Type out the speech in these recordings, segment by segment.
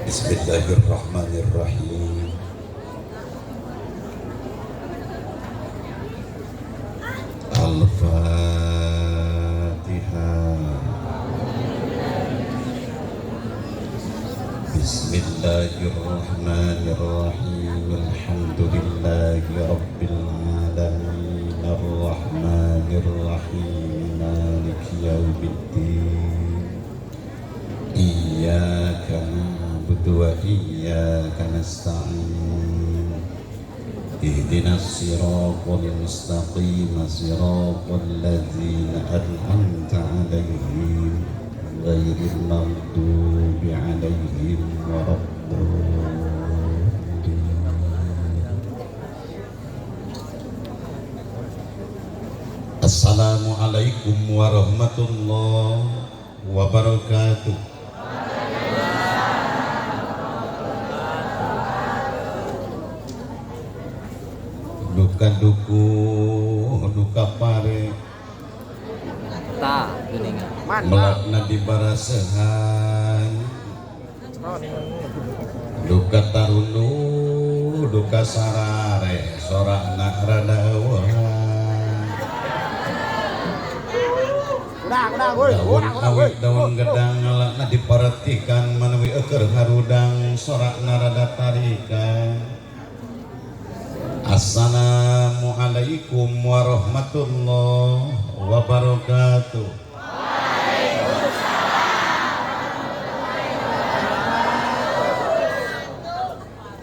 Bismillahirrahmanirrahim. Al-Fatihah. Bismillahirrahmanirrahim. Alhamdulillahi Rabbil alamin. Ar-Rahmanirrahim. Maliki yaumiddin. Iyyaka na'budu wa iyyaka nasta'in. Ihdinas siratal mustaqim, siratal ladzina an'amta 'alaihim ghairil maghdubi 'alaihim waladdallin. Assalamualaikum warahmatullahi wabarakatuh. Duka duku, duka pare, melakna di barasehan, duka tarunu, duka sarare, sorakna rada eueuhan. Daun awit daun gedang ngalakna diperhatikan manawi eker harudang sorakna rada tarikan. Assalamualaikum warahmatullahi wabarakatuh.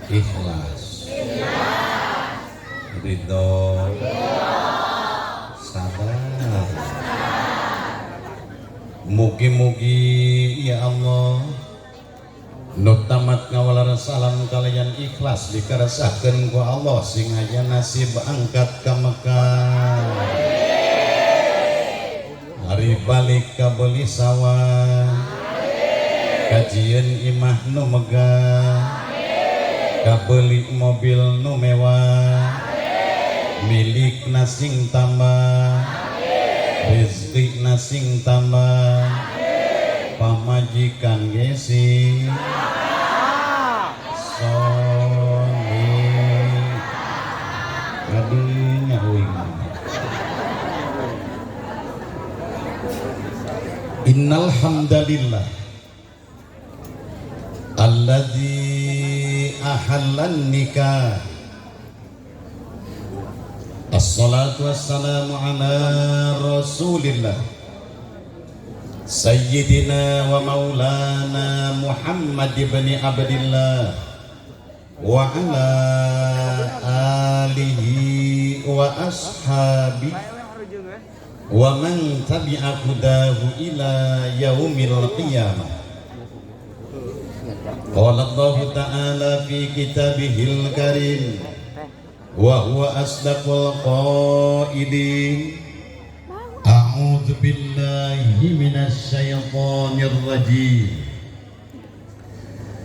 Ikhlas, ridho, sabar. Mugi-mugi ya Allah nu tamat ngawalaran salam kalian ikhlas dikarasakeun ku Allah sing aya nasib angkat ka Mekah. Hari balik ka beuli sawah, kajian imah nu megah, ka beuli mobil nu mewah, milik nasing tambah, rezeki nasing tambah, pamajikan gesi soleh kadinya uing. Innal hamdalillah alladzi ahallan nikah. Assalatu wassalamu ala rasulillah Sayyidina wa maulana Muhammad ibn Abdillah wa ala alihi wa ashabihi wa man tabi'a hudahu ila yaumil qiyamah. Qala Allah ta'ala fi kitabihil karim wa huwa asdaqul qailin. A'udzu billahi minasy syaithanir rajim.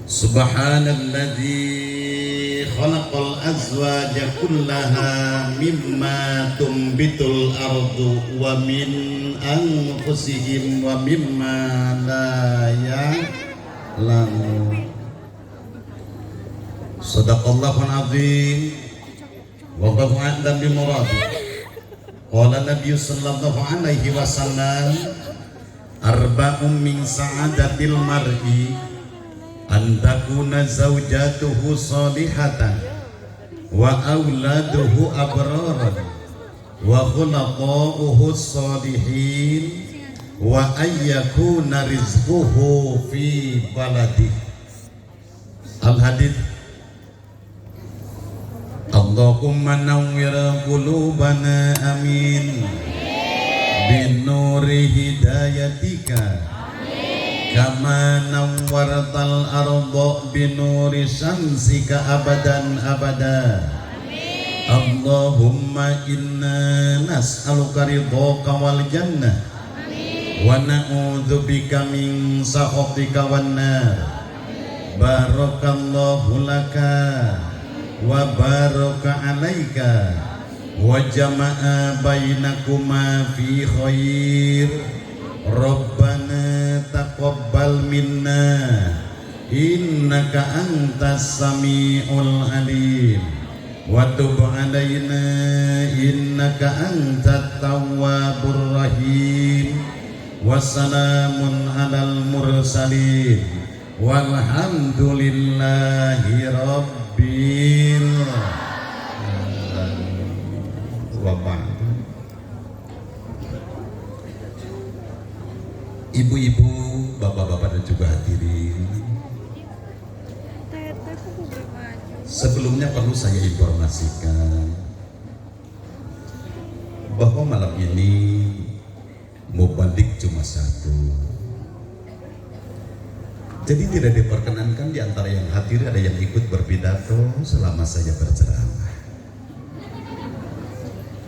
Subhanalladzi khalaqal azwaja kullaha mimma tumbitul ardu wa min anfusihim wa mimma la ya'lamun. Shadaqallahul azim wa ba'da bi muradi. Qala Nabi sallallahu alaihi wasallam arba'un min sa'adatil mar'i an takuna zawjatuhu salihatan wa auladuhu abraran wa khulaqa'uhu salihin wa ayyakuna rizquhu fi baladih. Al-hadits. Allahumma nawwir qulubana amin binuri hidayatika kama nawwartal arda binuri syamsika abadan abada. Allahumma inna nas'aluka ridhaka wal jannah wa na'udzubika min sakhatika wan nar. Barakallahu laka wa baraka alaika wa jama'a bainakuma fi khair. Rabbana taqabbal minna innaka antas samiul alim wa tub alaina innaka antat tawwabur rahim wassalamun alal mursalin walhamdulillahi rabbil alamin. Ibu-ibu, bapak-bapak dan juga hadirin, sebelumnya perlu saya informasikan bahwa malam ini mubadik cuma satu. Jadi tidak diperkenankan di antara yang hadir ada yang ikut berpidato selama saya berceramah.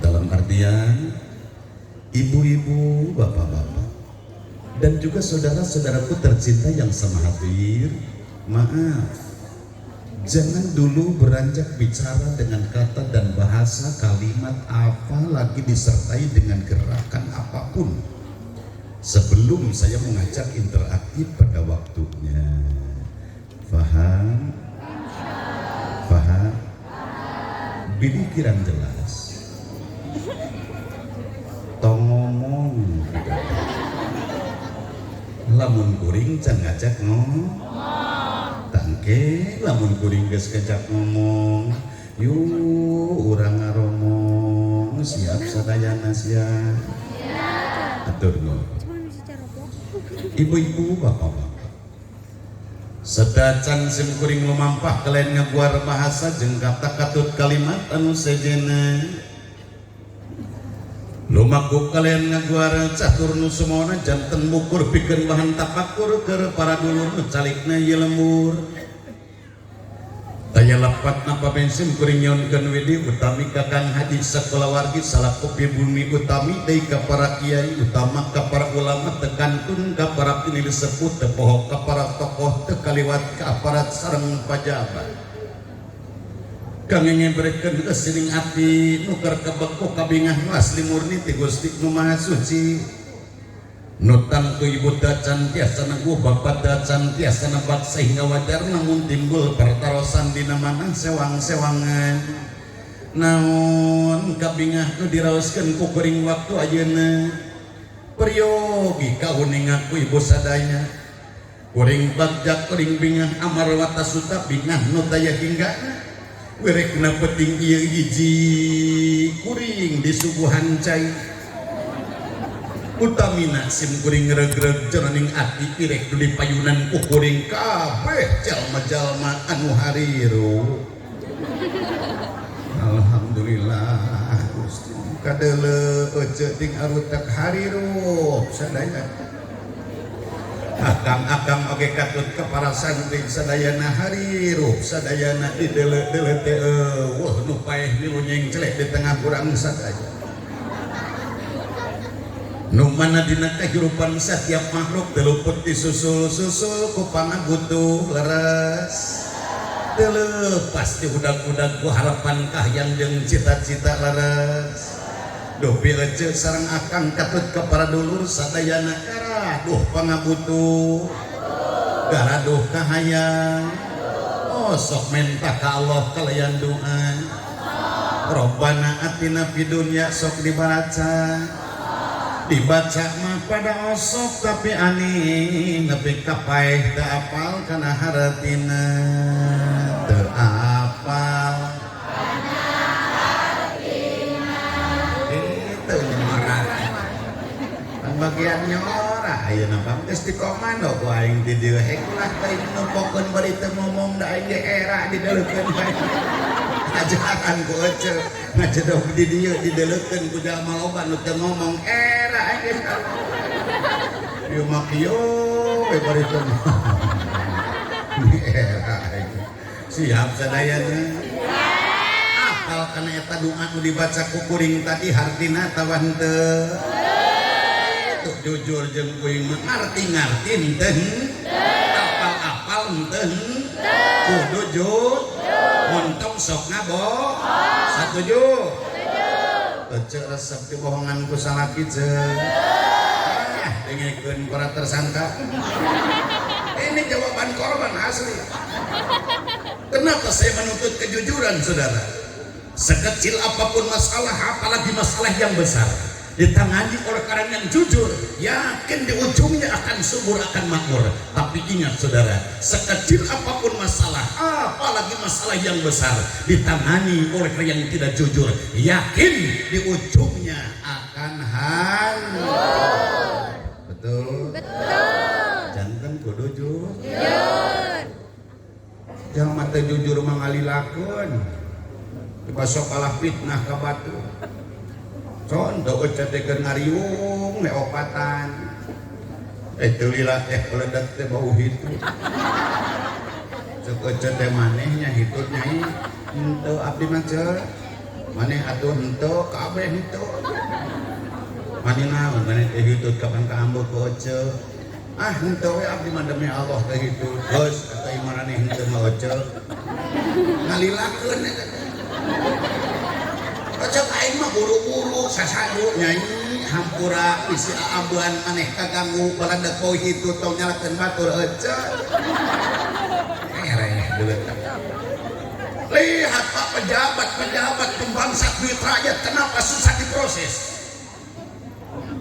Dalam artian ibu-ibu, bapak-bapak dan juga saudara-saudaraku tercinta yang sama hadir, maaf, jangan dulu beranjak bicara dengan kata dan bahasa kalimat apa lagi disertai dengan gerakan apapun sebelum saya mengajak interaktif pada waktunya. Faham? Faham? Bini kirang jelas. Tong ngomong lamun kuring can ngajak ngomong tangke lamun kuring geus ngajak ngomong yuk urang ngaromong siap sadayana siap atur nuhun. Ibu-ibu bapak-bapak sedacan sim kuring lumampah kalian ngaguar bahasa jeung kata katut kalimat anu sejena lumaku kalian ngaguar catur nu semuana janten mukur pikeun bahan tapakur keur para dulur nu calikna ieu lembur daya lapat napa bensin kuring nyaunkeun widi utami ka Kang Haji sakulawargi salaku bumi utami deui ka para kiai utama ka para ulama tekantun ka para pinili sepuh teu poho ka para tokoh teu kaliwat ka aparat sareng pajabat kang ngebrekeun kesiring ati nuker kebeku kabingah nu asli murni ti Gusti Nu Maha Suci nu tangtu ibu dacan tiasa neguh bapak dacan tiasa nebak sehingga wajar namun timbul pertarosan dina manang sewang-sewangan naon kabingah nu diraoskeun ku kuring waktu ayeuna peryogi kauning aku ibu sadaya kuring bagjak kuring bingah amar wata suta bingah nu daya hinggana werekna peting ieu hiji kuring disuguhan cai utamina sim kuring regreg jroning ati pirek nu dipayunan ku kuring kabeh jalma-jalma anu hariru. Alhamdulillah Gusti kadeuleu ece ting arutak hariru sadaya akang-akang oge katut ke para santri sadayana harirup sadayana didelek-delek teh wah nu paeh dilunyeng celek di tengah kurang sadaya nu mana dina kehidupan setiap makhluk teu luput disusul-susul ku pangabutuh leres teu leupas ti budak-budak ku harapan kahyang jeung cita-cita leres duh pieuceuk sareng akang katut ke para dulur sadayana karaduh pangabutuh garaduh kahayang oh sok menta ka Allah kalayan doa Robbana atina fid dunya sok dibaca mah pada osok tapi ani nepi ka paeh teu apal kana haratina teu apal bagian nyora ayeuna bang geus di komando ku aing di dieu hekulah teh numpokeun bari teu ngomong da aing ge era dideleukeun bae ajakan ku ece ngajedog di dieu dideleukeun ku jalma loba nu teu ngomong era aing ge ieu mah kieu we bari teu era aing siap sadayana apal kana eta doa nu dibaca ku kuring tadi hartina tawan teu jujur jeung kuing ngarti-ngarti henteu apal-apal henteu kudu jujur montong sok ngabo satuju ece resep dibohongan ku salaki ceung dengekeun para tersangka ini ini jawaban korban asli. Kenapa saya menuntut kejujuran, saudara? Sekecil apapun masalah, apalagi masalah yang besar, ditangani oleh orang yang jujur, yakin di ujungnya akan subur, akan makmur. Tapi ingat saudara, sekecil apapun masalah, apalagi masalah yang besar, ditangani oleh orang yang tidak jujur, yakin di ujungnya akan hancur. Betul? Betul. Jantan kudu jujur. Jangan mata jujur mangalilakeun. Dipasok kalah fitnah ka batu. Contoh cetekeun ngariung leopatan. Lila peledak teh bau hitu. Cek teh manehnya hitut nyai. Henteu abdi mah ceu. Maneh atuh henteu kabeh henteu. Maneh naon maneh teh hitut kapan ka ambo ku oceu. Henteu we abdi mah demi Allah teh hitut. Geus atuh ieu maneh henteu mah oceu. Ngalilakeun eta. Cek aing mah buru-buru sasadu nyanyi hampura isi abuan maneh kaganggu balada poe hitu tong nyalakeun batur ece. Ereh deuleut. Lihat Pak pejabat pembangsat duit rakyat kenapa susah diproses?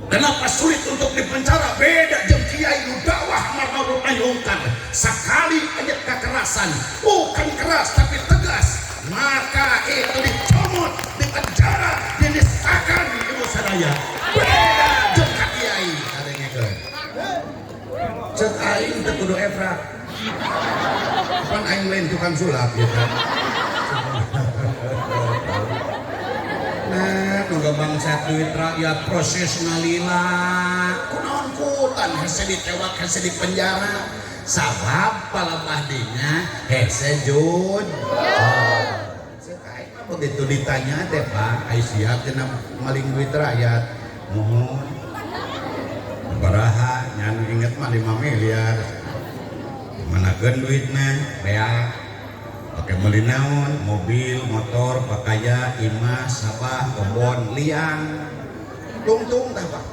Kenapa sulit untuk dipenjara? Beda jeung Kiai nu dakwah marmarul ayungkan. Sakali aja kekerasan, bukan keras tapi tegas, maka itu dicomot, dipenjara, dinistakan di ibu sadaya. Beda jeung ka Kiai adengekeun. Cek aing teu kudu efrak. Pan aing lain tukang sulap gitu. Nah, nuga bangsa duit rakyat proses ngalila. Kunaon kutan hese ditewak hese di penjara. Sabab palabahdinya hese jud. Sekai begitu ditanya teh Pak, ai siap cenah maling duit rakyat. Mohon. Baraha nyan inget mah 5 miliar. Manakeun duitna? Beak. Pakai beli naon, mobil, motor, pakaya, imas, sabah, kebon, liang, tungtung tah Pak.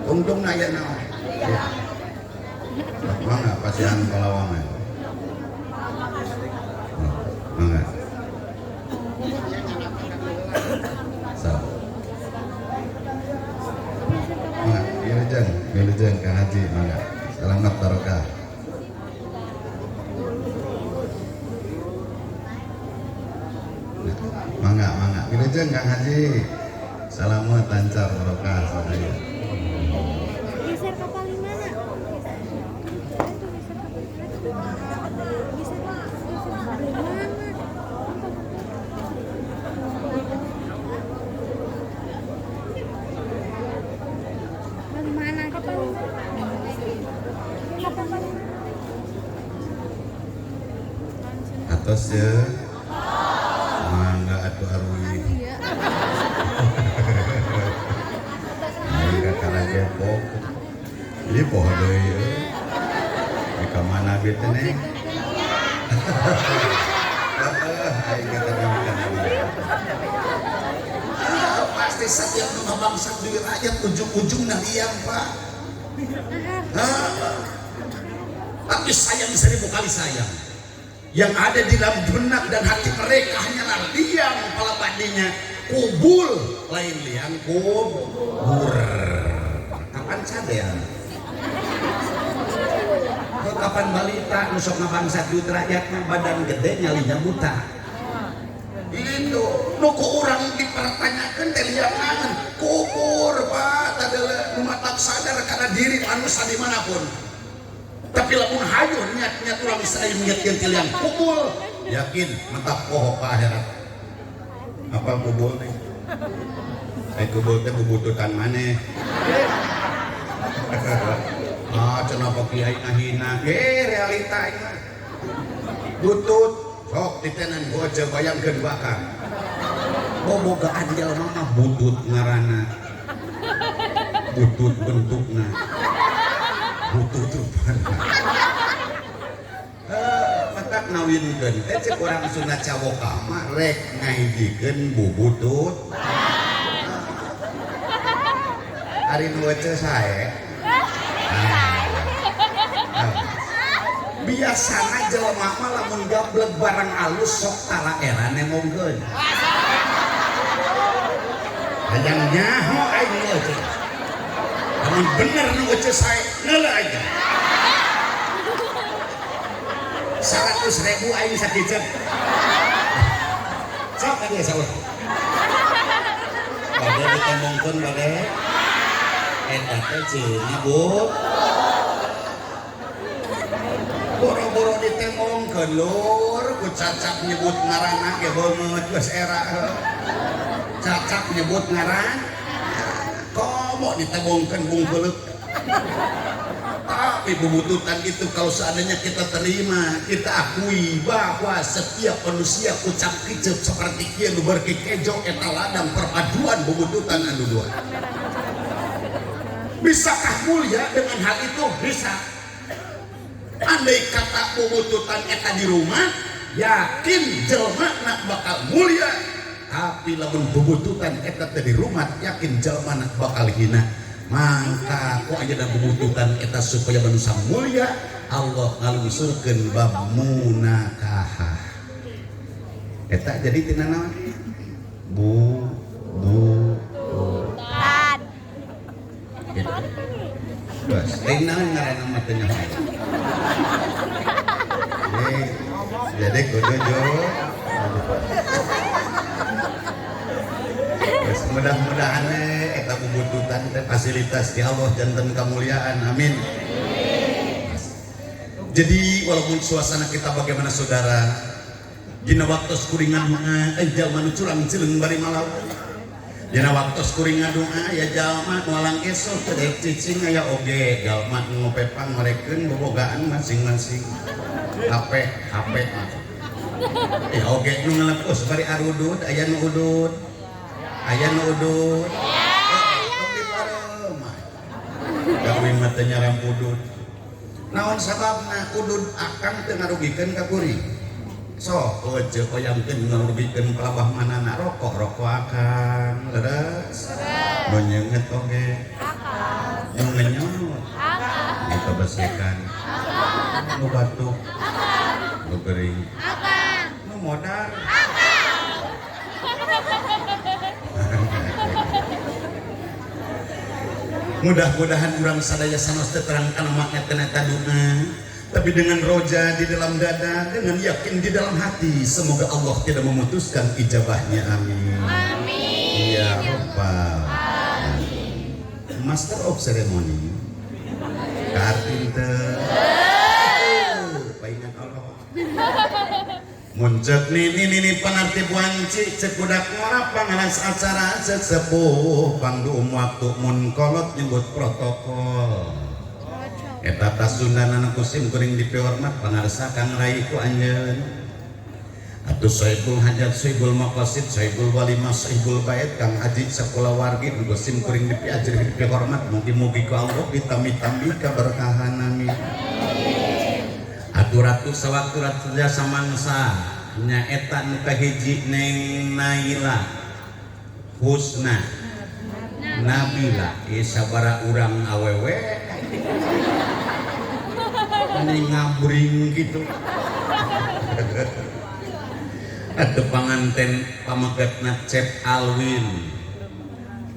Tungtung aya naon? Ya. Mangga pasihan Palawangan. Mangga. So. Mangga, wilujeng Kang Haji, mangga. Selamat barokah. Mangga, wilujeng Kang Haji. Salamat lancar barokah sadaya. Geser kapal di mana? Bagaimana kapal? Atos ya. Mangga atuh arwi. Mangga kana Depok. Ini poho deui euy. Di ka mana ge teh Neng? Aing kata pasti setiap bangsa duit rakyat ujung-ujungna liang Pak. Tapi sayang 1000 kali sayang. Yang ada di dalam benak dan hati mereka hanyalah liang palabadinya, kubul lain liang kubur. Kapan sadar? Kapan balita nusok ngabangsa duit rakyat badan gede nyalinya buta. Itu nuku orang dipertanyakan teh liangan kubur Pak, tadele nu matak sadar karena diri manusia dimanapun. Tapi lamun hayu niat-niat urang Israel niatkeun ti liang kubul, yakin mentap poho ka akhirat. Apa kubul teh? Kubul teh bubututan maneh. Cenah Pak Kiai ngahina, realita ieu. Butut sok titenan gua aja bayangkeun bakal. Bobogaan jalma mah butut ngaranna. Butut bentukna. Butut rupana. Matak nawinkeun teh cek urang Sunda Cawoka mah rek ngahijikeun bubutut. Ari nu wece sae. biasana jelema mah lamun gablek barang alus sok tara era nemongkeun hayang nyaho aing eueuh lamun bener nu eueuh sae neula aja 100.000 aing sakijep sok ka dia saur bade ditemongkeun bade eta teh cenah Bu boro-boro ditemongkeun lur ku cacak nyebut ngaranna ge beungeut geus era cacak nyebut ngaran komo ditemongkeun bungkeuleuk tapi bubututan itu kalau seandainya kita terima kita akui bahwa setiap manusia ucap kicep seperti kieu nu beuki kejo eta ladang perpaduan bubututan anu dua bisakah mulia dengan hal itu bisa andai kata bubututan eta di rumah yakin jelema nak bakal mulia tapi lamun bubututan eta teh di rumah yakin jelema nak bakal hina maka ku aja da bubututan eta supaya manusia mulia Allah ngalungsurkeun bab munakahah eta jadi tina naon bubututan bos lain naon ngaranna mah teh nyaho jadi kudu jo mudah-mudahan eta bubututan teh fasilitas di Allah janten kemuliaan amin. Jadi walaupun suasana kita bagaimana saudara dina waktu kuringan jalma nu curang cileung bari malau dina waktu kuringan doa ya jalma nualang esok teh cicing aya oge jalma ngopepang marekeun bobogaan masing-masing HP ya oge nu ngalepos bari arudud aya nu udud kopi paremah gawe mah teh nyaram udud naon sababna udud akang teu ngarugikeun ka kuring sok eueuh oyangkeun ngarugikeun pelabah manana rokok akang leres menyeungeut oge nu ngenyot kita bersihkan nu batuk nu gering nu modar mudah-mudahan urang sadaya sanes terangkan makna eta doa tapi dengan roja di dalam dada dengan yakin di dalam hati semoga Allah tidak memutuskan ijabahnya amin ya rabbal alamin master of ceremony kartin teh paingan Allah muncul nini panarti buanci cek budak ngora panganas acara cek sepuh pangdum waktu mun kolot nyebut protokol eta tasundanan kusim kuring dipihormat pangarsa kang rai ku anjeun atuh saibul hajat saibul maqasid saibul walimah saibul bait kang haji sakola wargi kusim kuring dipiajri dipihormat mugi-mugi ku Allah ditami-tami kaberkahan amin aturatu sawaktu ratu samangsa nyaeta nu kahiji Neng Naila Husna Nabila sabara urang awewe ini ngabring gitu ada panganten pamagetna Cep Alwin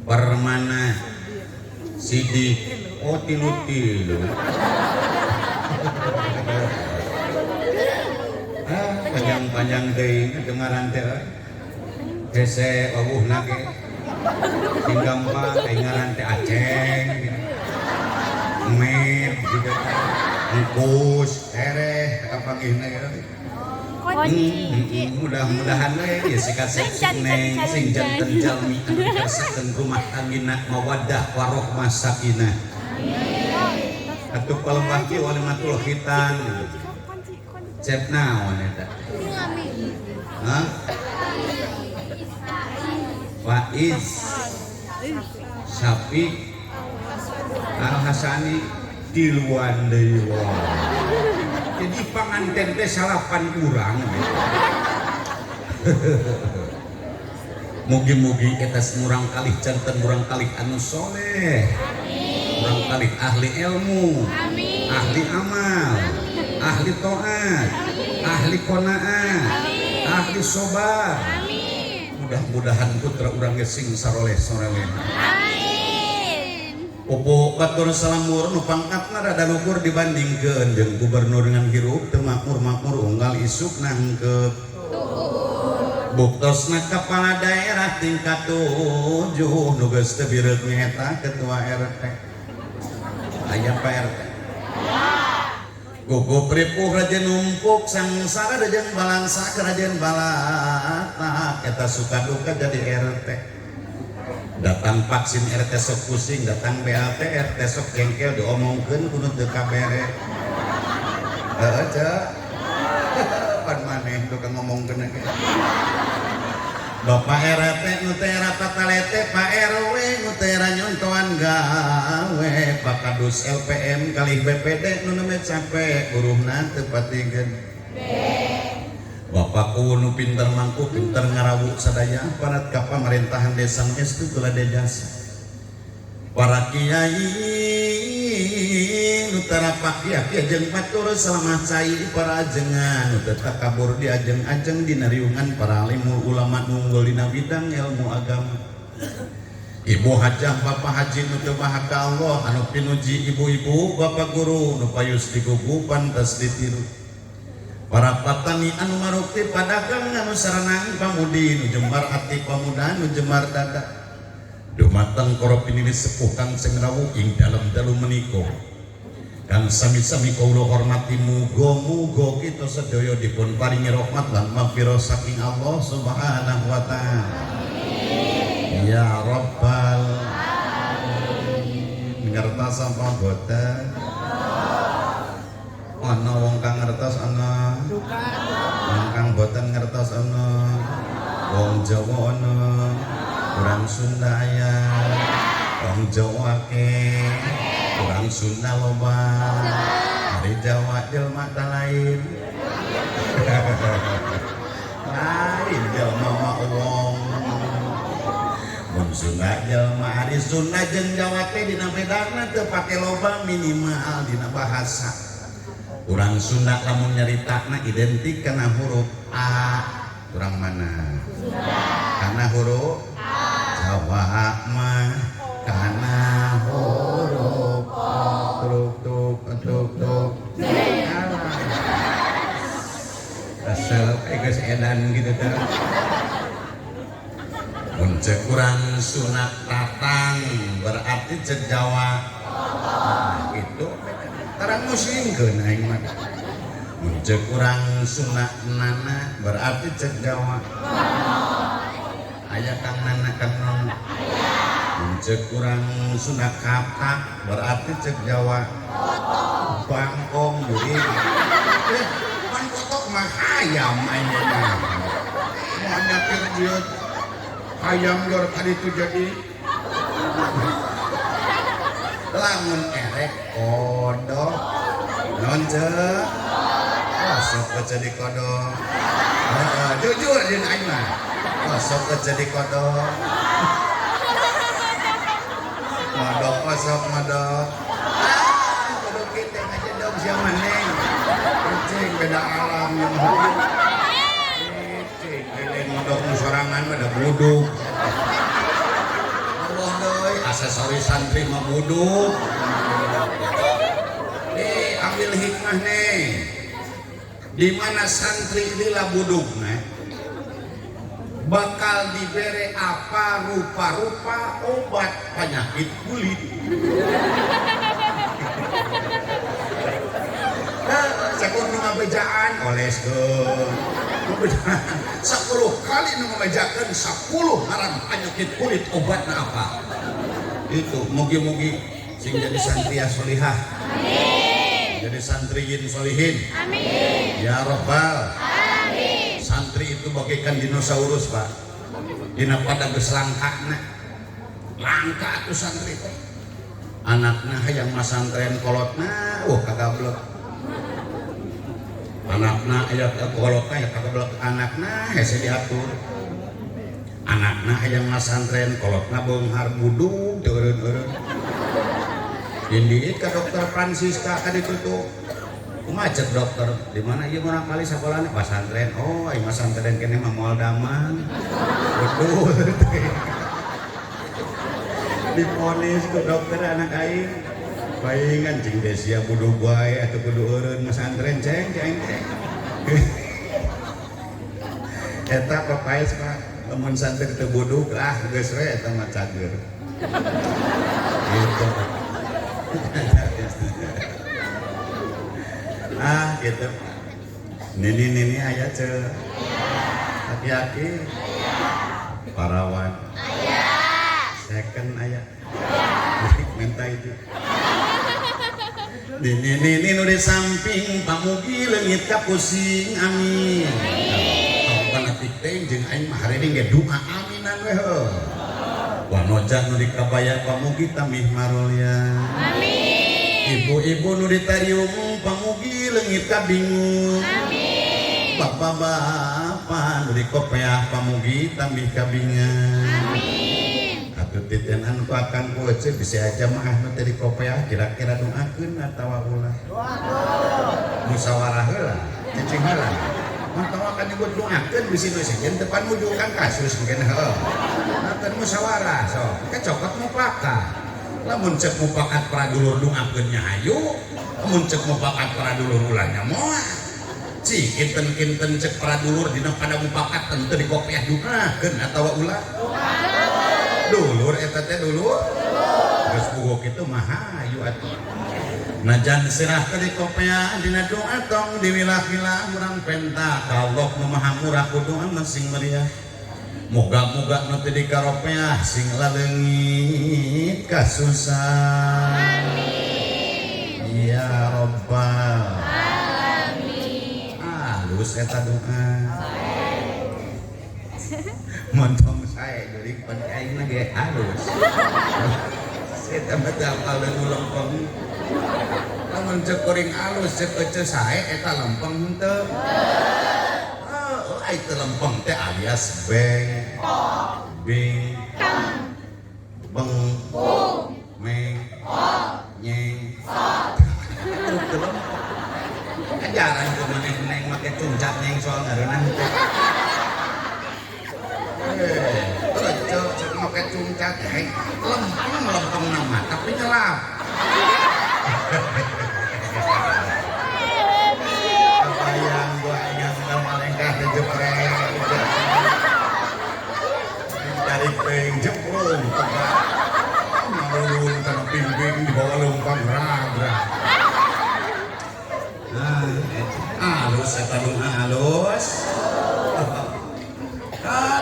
Permana Sidik tilu panjang-panjang deui dengaran teh hese wawuhna ge sing gampang ngaran teh Aceng Med juga engkus tereh kapanggihna mudah-mudahan we ya sikat neng sing janten jalmi anu dirasakeun rumah tanggina mawaddah warohmah sakinah atuh palembah kieu walimatul khitan cep naon eta hah Faiz Sapi Al-Hasani tiluan deui jadi panganten teh salapan urang mugi-mugi eta murang kalih janten murang kalih anu soleh murang kalih ahli ilmu ahli amal ahli taat, ahli qanaah, ahli sabar. Mudah-mudahan putra urang ge sing saroleh-soroleh. Pupu batur salamur nu pangkatna rada luhur dibandingkeun jeung gubernur dengan hirup teu makmur unggal isuk nangkep buktosna kepala daerah tingkat 7 nu geus teu bireug nyaeta ketua RT aya Pak RT gugup ripuh raja numpuk sangsara jeung balangsa kerajaan balata eta suka duka jadi RT datang vaksin RT sok pusing, datang BLT RT sok jengkel diomongkeun kudu teu kabere. Heeh, Cek. Pan maneh tukang ngomongkeun ge. Bapak RT nu teh era patalete, Pak RW nu teh era nyontoan gawe, Pak Kadus LPM kali BPD nu nemeh capek, buruhna teu patingkeun. Bapakku nu pinter mangku pinter ngarawuk sadaya parat ka pamerintahan desa estu kula dejasa para kiai nu tarapak kiai jeung batur salamah cai para ajengan nu teu takabur di ajeng-ajeng dina riungan para alim ulama unggul dina bidang ilmu agama ibu hajah bapak haji nu teu maha ka Allah anu pinuji ibu-ibu bapak guru nu payus digugu pantas ditiru para petani anu marukti padagang anu saranang pamudi nu jembar ati pamuda nu jembar dada dumateng para pinili sepuh kang sing rawuh ing dalem-dalu menika kang sami-sami kula hormati muga-muga kita sedaya dipun paringi rahmat lan maghfirah saking Allah Subhanahu wa taala amin ya rabbal alamin ngertos apa boten ana wong kang ngertos ana wong kang boten ngertos ana wong Jawa ana urang Sunda aya wong Jawa akeh urang Sunda loba ari Jawa jelema ta lain lain jelema mah wong mun Sunda jelema ari Sunda jeung Jawa teh dina bedana teu pake loba minimal dina bahasa urang Sunda lamun nyaritakna identik kana huruf A urang mana? Sunda kana huruf A Jawa mah kana huruf O tuk asal geus edan gitu teh mun ceuk urang sunat tatang berarti ceuk Jawa gitu tarang muslimkeun aing mah mun ceuk urang sunat nana berarti ceuk Jawa aya kang nana kang non mun ceuk urang sunat katak berarti ceuk Jawa bangkong jadi pan kotok mah hayam aing mah moal nyapir dieu hayam jor tadi tu jadi lamun erek kodok non cek sok jadi kodok jujur jeung aing mah sok jadi kodok sok modok kodok kita aja dong zaman neng cing beda alam yang cing lele modok nu sorangan mah da buduk aksesoris santri mah buduk ambil hikmah nih di mana santri inilah buduknya bakal diberi apa rupa-rupa obat penyakit kulit sakur nu ngabejaan oleskeun 10 kali nu ngabejakeun 10 ngaran penyakit kulit obatna apa itu mugi-mugi sing jadi santri solihah amin jadi santriyin solihin amin ya rabbal amin santri itu bagaikan dinosaurus Pak dina pada geus langkana langka atuh santri teh anakna hayang masantren kolotna kagablek anakna aya kolotna ya kagablek anakna hese diatur anakna hayang masantren kolotna beunghar buduk eureun-eureun indiit ka dokter Francisca ka ditutup kumaha cek dokter di mana ieu murang kali sakolana pasantren. Oh ieu pasantren kene mah moal daman. Betul. Diponis ku dokter anak aing. Paingan cing desia kudu bae atuh kudu eureun pesantren ceng. Eta papaes Pak, lamun santri teu budug geus we eta mah cager. Gitu. Gitu. Nini aya ce. Aki-aki. Parawan. Aya. Second aya. Minta itu. Nini nu di samping pamugi leungit ka pusing amin. Panatik teh jeung aing mah hareuning ge doa aminan we heuh. Wanoja nu dikabaya pamugi tamih marulya. Amin. Ibu-ibu nu ditarium pamugi leungit ka bingung. Amin. Bapak-bapak nu dikopeah pamugi tamih kabingan. Amin. Atuh titenan ku akan ku ece bisa aja mah nu teh dikopeah kira-kira doakeun atawa ulah. Doakeun. Musyawarah heula, cicing heula. Matawa kan ibu doakeun bisi nu sejen depan mujukan kasus mungkin heuh. Nanten musyawarah sok, kecokot mupakat. Lamun cek mupakat pradulur doakeun nya hayu, lamun cek mupakat pradulur ulahnya moal. Cik kinten-kinten cek pradulur dina pada mupakat teu dikopiah doakeun atawa ulah. Dulur eta teh dulur. Geus bugo kitu mah hayu atuh. Najan sirah teh dikopiah dina doa tong diwilah-wilah urang penta ka Allah nu Maha Murah ku doa sing meriah. Moga-moga nu teh dikaropeah sing laleungit kasusah. Amin. Ya Rabbal alamin. Halus eta doa. Montong sae jadi pan aing mah ge halus. Eta mah teh apal lempeng. Lamun cek kuring alus cek ece sae eta lempeng henteu. Ai teu lempeng teh alias beng. Beng. Beng. Meng. Nyeng. Teu lempeng. Ajaran ku meneng make cungcat nyeng soal ngareunah teh. Cek make cungcat lempeng nama tapi nyelap. Kebayang gua yang malengkah jepreng dari peng jeprong ngalung kana pimping di bawah lempang ragra. Halus eta nu halus.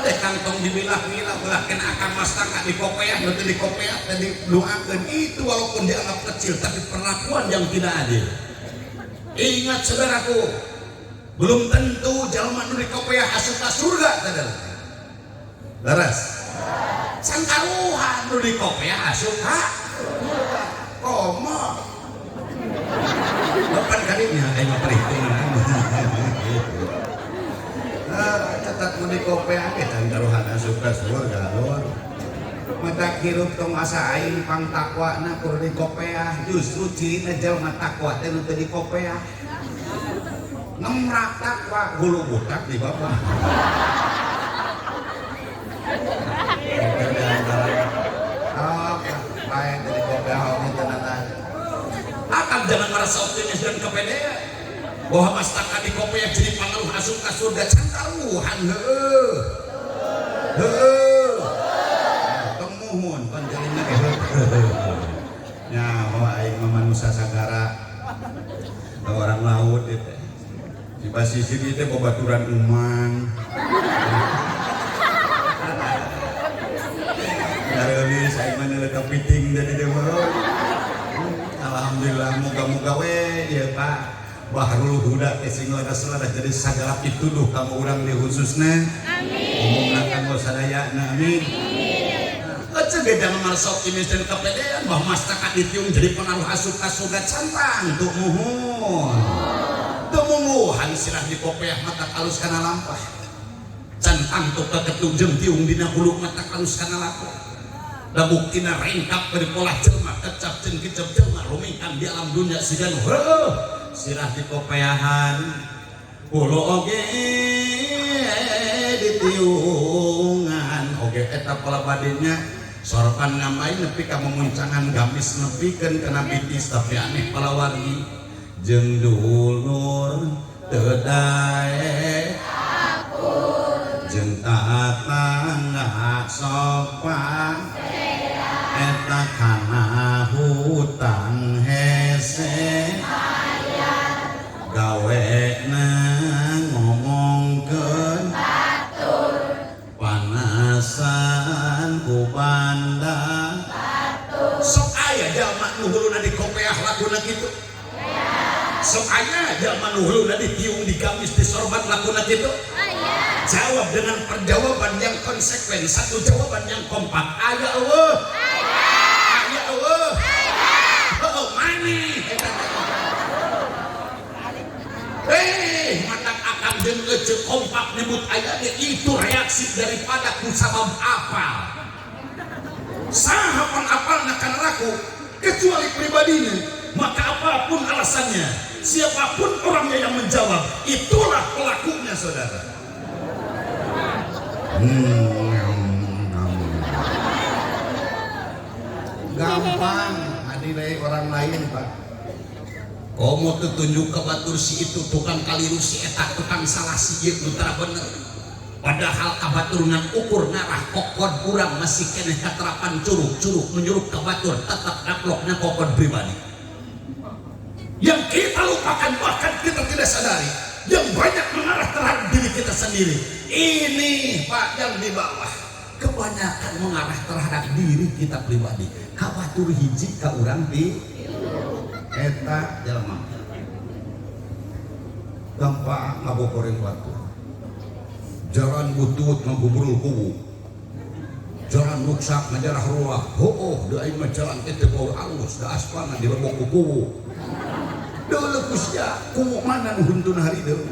Deh kantong dibilah-bilah belahkeun akan mastaka dikopeah nu teu dikopeah teh didoakeun itu walaupun dianggap kecil tapi perlakuan yang tidak adil. Ingat saudaraku, belum tentu jalma nu dikopeah asup ka surga teh. Leres. Santaruhan nu dikopeah asup ka surga. Komo. Depan kalinya aing mah perhitungan. Catat mun dikopeah ge taruhan asup ka surga lur. Mata hirup tong asa aing pang takwana kur dikopeah. Justru cirina jalma takwa teh nu teu dikopeah. Ngemrak takwa hulu butak di bawah. Baik dari dikopeah oge tenan. Akang jangan merasa optimis dan kepedean. Bahwa mastaka dikopeah jadi pangaruh asup ka surga cantaruhan heueuh. Heueuh. Tong muhun panjalina ge heueuh. Nya bawa aing mah manusia sagara. Orang laut itu. Di pasisir itu babaturan umang. Kareulis aing mah neuleuh kepiting dari dieu mah. Alhamdulillah moga-moga we ieu Pak. Bahrul Huda sing laras-laras jadi sagala pituduh kamu urang di khususna. Amin. Umumna kanggo sadayana. Amin. Ece ge jangan merasa optimis dan kepedean bahwa mastaka ditiung jadi pengaruh asup ka surga cantang tuh muhun. Tuh mumuhan silah dikopeah mata kalus kana lampah. Cantang tuh keketungjeng tiung dina hulu mata kalus kana lampah. Da buktina rengkap dari pola jelma kecap jeung kecap jelma rumingkan di alam dunia sigan heueuh. sirah dikopeahan pulo oge ditiungan oge eta pola badenya sorpan ngamain nepi ka memuncangan gamis nepikeun kana bitis tapi aneh pala wargi jeung dulur teu dae jeung tatangga sopan eta kana hutang hese gawena ngomongkeun panasan ku banda sok aya jalma nu huluna dikopeah lakuna kitu sok aya jalma nu huluna ditiung di gamis disorban lakuna kitu jawab dengan perjawaban yang konsekuen satu jawaban yang kompak aya eueuh aya eueuh oh mani matak akan jeung ece kompak nyebut aya itu reaksi daripada kusabab apal saha apalna kana laku kecuali pribadinya maka apapun alasannya siapapun orangnya yang menjawab itulah pelakunya saudara. Gampang adilai orang lain pak komo tunjuk ke batur si itu tukang kaliru si etak tukang salah si itu tara bener padahal kabaturungan ukur ngarah kokod kurang masih kena katerapan curug menyuruh ke batur tetap nakloknya kokod pribadi yang kita lupakan bahkan kita tidak sadari yang banyak mengarah terhadap diri kita sendiri ini pak yang di bawah kebanyakan mengarah terhadap diri kita pribadi kabatur hiji ka urang di eta jalma gampang ngabokoreun batur jalan butut ngagubrul kubu jalan ruksak ngajarah ruah da aing mah jalan teh teu bau alus da aspalna dilebok ku kubu deuleuk kusya kubu mana nu huntun hari deui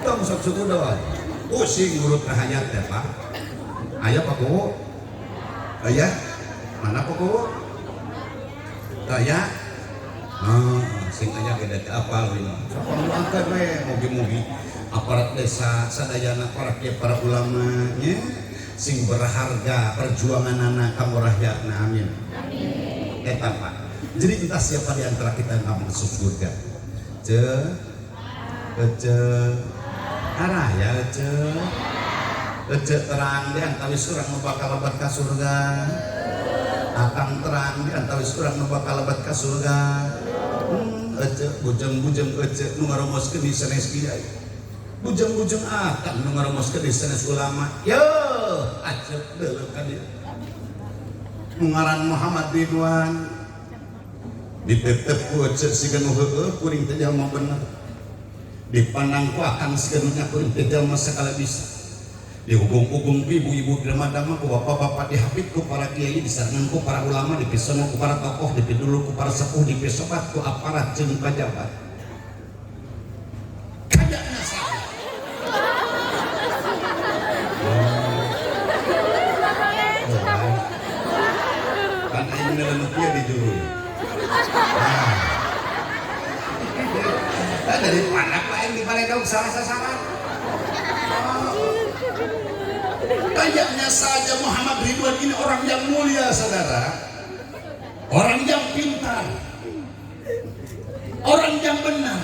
tong sok sukuda pusing urut hayat teh pak aya pak kubu aya mana pak kubu aya sing aya beda teh apal we sok angkat we mugi-mugi aparat desa sadayana para ulama nya sing berharga perjuangan anak kamu rakyatna amin eta pak jadi entah siapa di antara kita yang masuk surga arah ya terang di antawis urang nu bakal lebat ka surga akang terang di antawis urang nu bakal lebat ka surga bujeng-bujeng nu ngaromoskeun di sanes kiai bujeng-bujeng akang nu ngaromoskeun di sanes ulama yo acep deuleu ka dieu nu ngaran Muhammad Ridwan ditetep ku ece siga nu heueuh kuring teh jalma bener dipandang ku akang siga nu nya kuring teh jalma sakala bisa dihubung-hubung ku ibu-ibu dama-dama ku bapak-bapak dihapit ku para kiai disarangan ku para ulama dipisona ku para tokoh dipidulu ku para sepuh dipisobat ku aparat jeung pejabat kayaknya salah kan aing neuleuh kieu di juru dari pandak lain di Baledog salah sasaran kayaknya saja Muhammad Ridwan ini orang yang mulia saudara orang yang pintar orang yang benar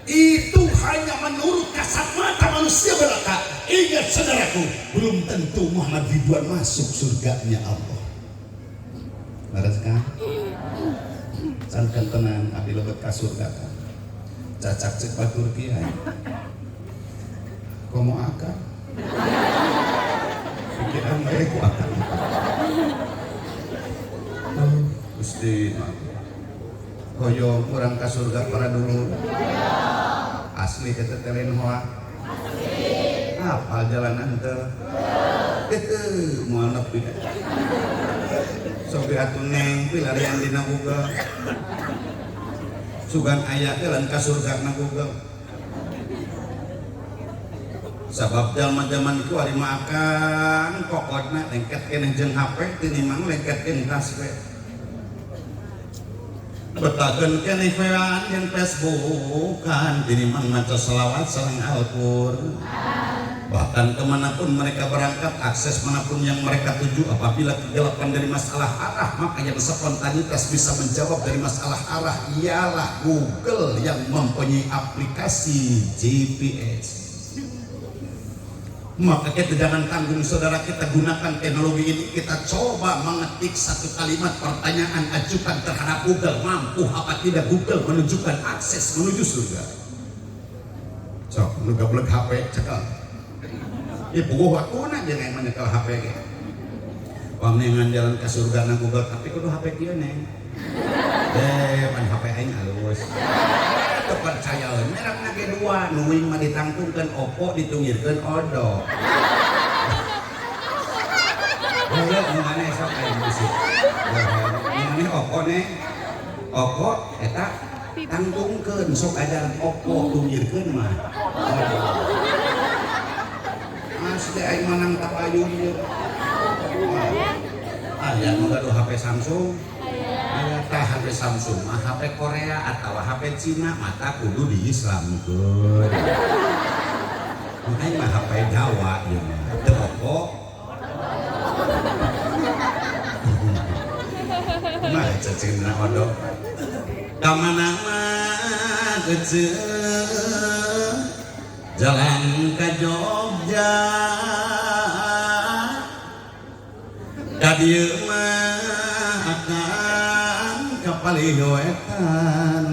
itu hanya menurut kasat mata manusia belaka ingat saudaraku belum tentu Muhammad Ridwan masuk surganya Allah beres kan sankan tenang abdi lebet ka surga kan cacak cek batur kiai komo akal pikiran bae ku akal Gusti koyo urang ka surga para dulu asli teh telen hoa asli apa jalanan teh moal nepi soge atuh neng pilarian dina Google sugan aya jalan ka surga na Google sabab zaman itu hari makan kokotna lengket keneh jeung HP teu nimang lengket keneh tas we betakeun keneh fean yang Facebookan diriman maca selawat sareng Al-Qur'an. Bahkan kemanapun mereka berangkat, akses manapun yang mereka tuju, apabila kegelapan dari masalah arah, maka yang spontanitas bisa menjawab dari masalah arah ialah Google yang mempunyai aplikasi GPS. Maka kita jangan tanggung saudara, kita gunakan teknologi ini, kita coba mengetik satu kalimat pertanyaan, ajukan terhadap Google, mampu apa tidak Google menunjukkan akses menuju surga. Sok, lu gablek HP cekal. Ya puguh waktu na jangan menyekel HP ge. Wamengan jalan ke surga na Google, tapi kudu HP kieu neng. Pan HP aing halus. Teu percayaeun merekna ge dua, nu wing mah ditangtungkeun Oppo, ditungirkeun Odok. Ya nu maneh sok aing bisi. Ini Oppo neng. Oppo eta tangtungkeun sok ajaran Oppo tungirkeun mah. Asli aing manang tapayun ieu. Aya nu gaduh HP Samsung. Aya tah HP Samsung mah HP Korea atawa HP Cina mata kudu diislamkeun. Aing mah HP Jawa ieu mah. Teu Oppo. Mah cacingna Odok. Ka mana mah keceuh jalan ka Jogja, ka dieu mah akan ka Paligoetan,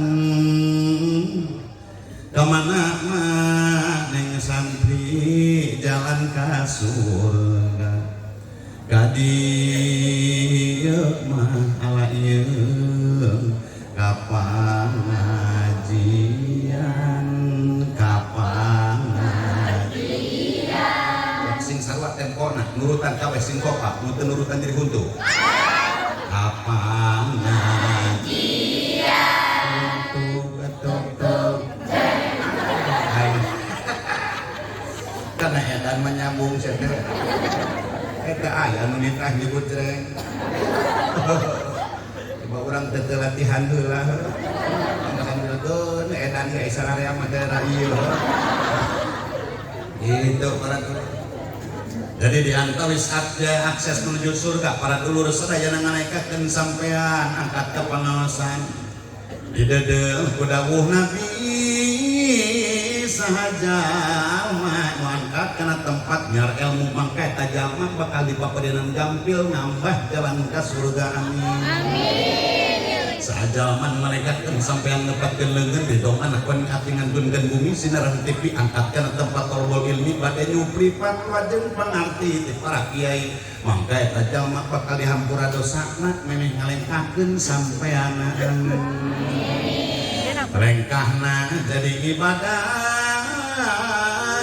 ka mana mah neng santri jalan ka surga, ka dieu mah ala ieu ka pangajian, ka tempona nurutan kawe sing kopak nu teu nurutan diri huntu apa ngajian huntu getok karena edan menyambung cenah eta aya nu nitah nyebut cereng coba urang teu latihan heula alhamdulillah edan ge sararea mah daerah ieu itu para. Jadi diantawis akses menuju surga para dulur sadaya nganaikakeun sampean angkat ke pangaosan di dedeuh ku dawuh Nabi sahaja mah angkat kana tempat nyar ilmu mangka eta jalma bakal dipapadenan gampil nambah jalan ka surga amin. Sajalman malaikatkeun sampean nepatkeun leungeun di dongan akeun katingantunkeun bumi sinaran TV angkatkeun tempat tolbol ilmi bade nyupri fatwa jeung pangarti ti para kiai mangka eta jalma bakal dihampura dosana memeh ngalengkakeun sampean lengkahna jadi ibadah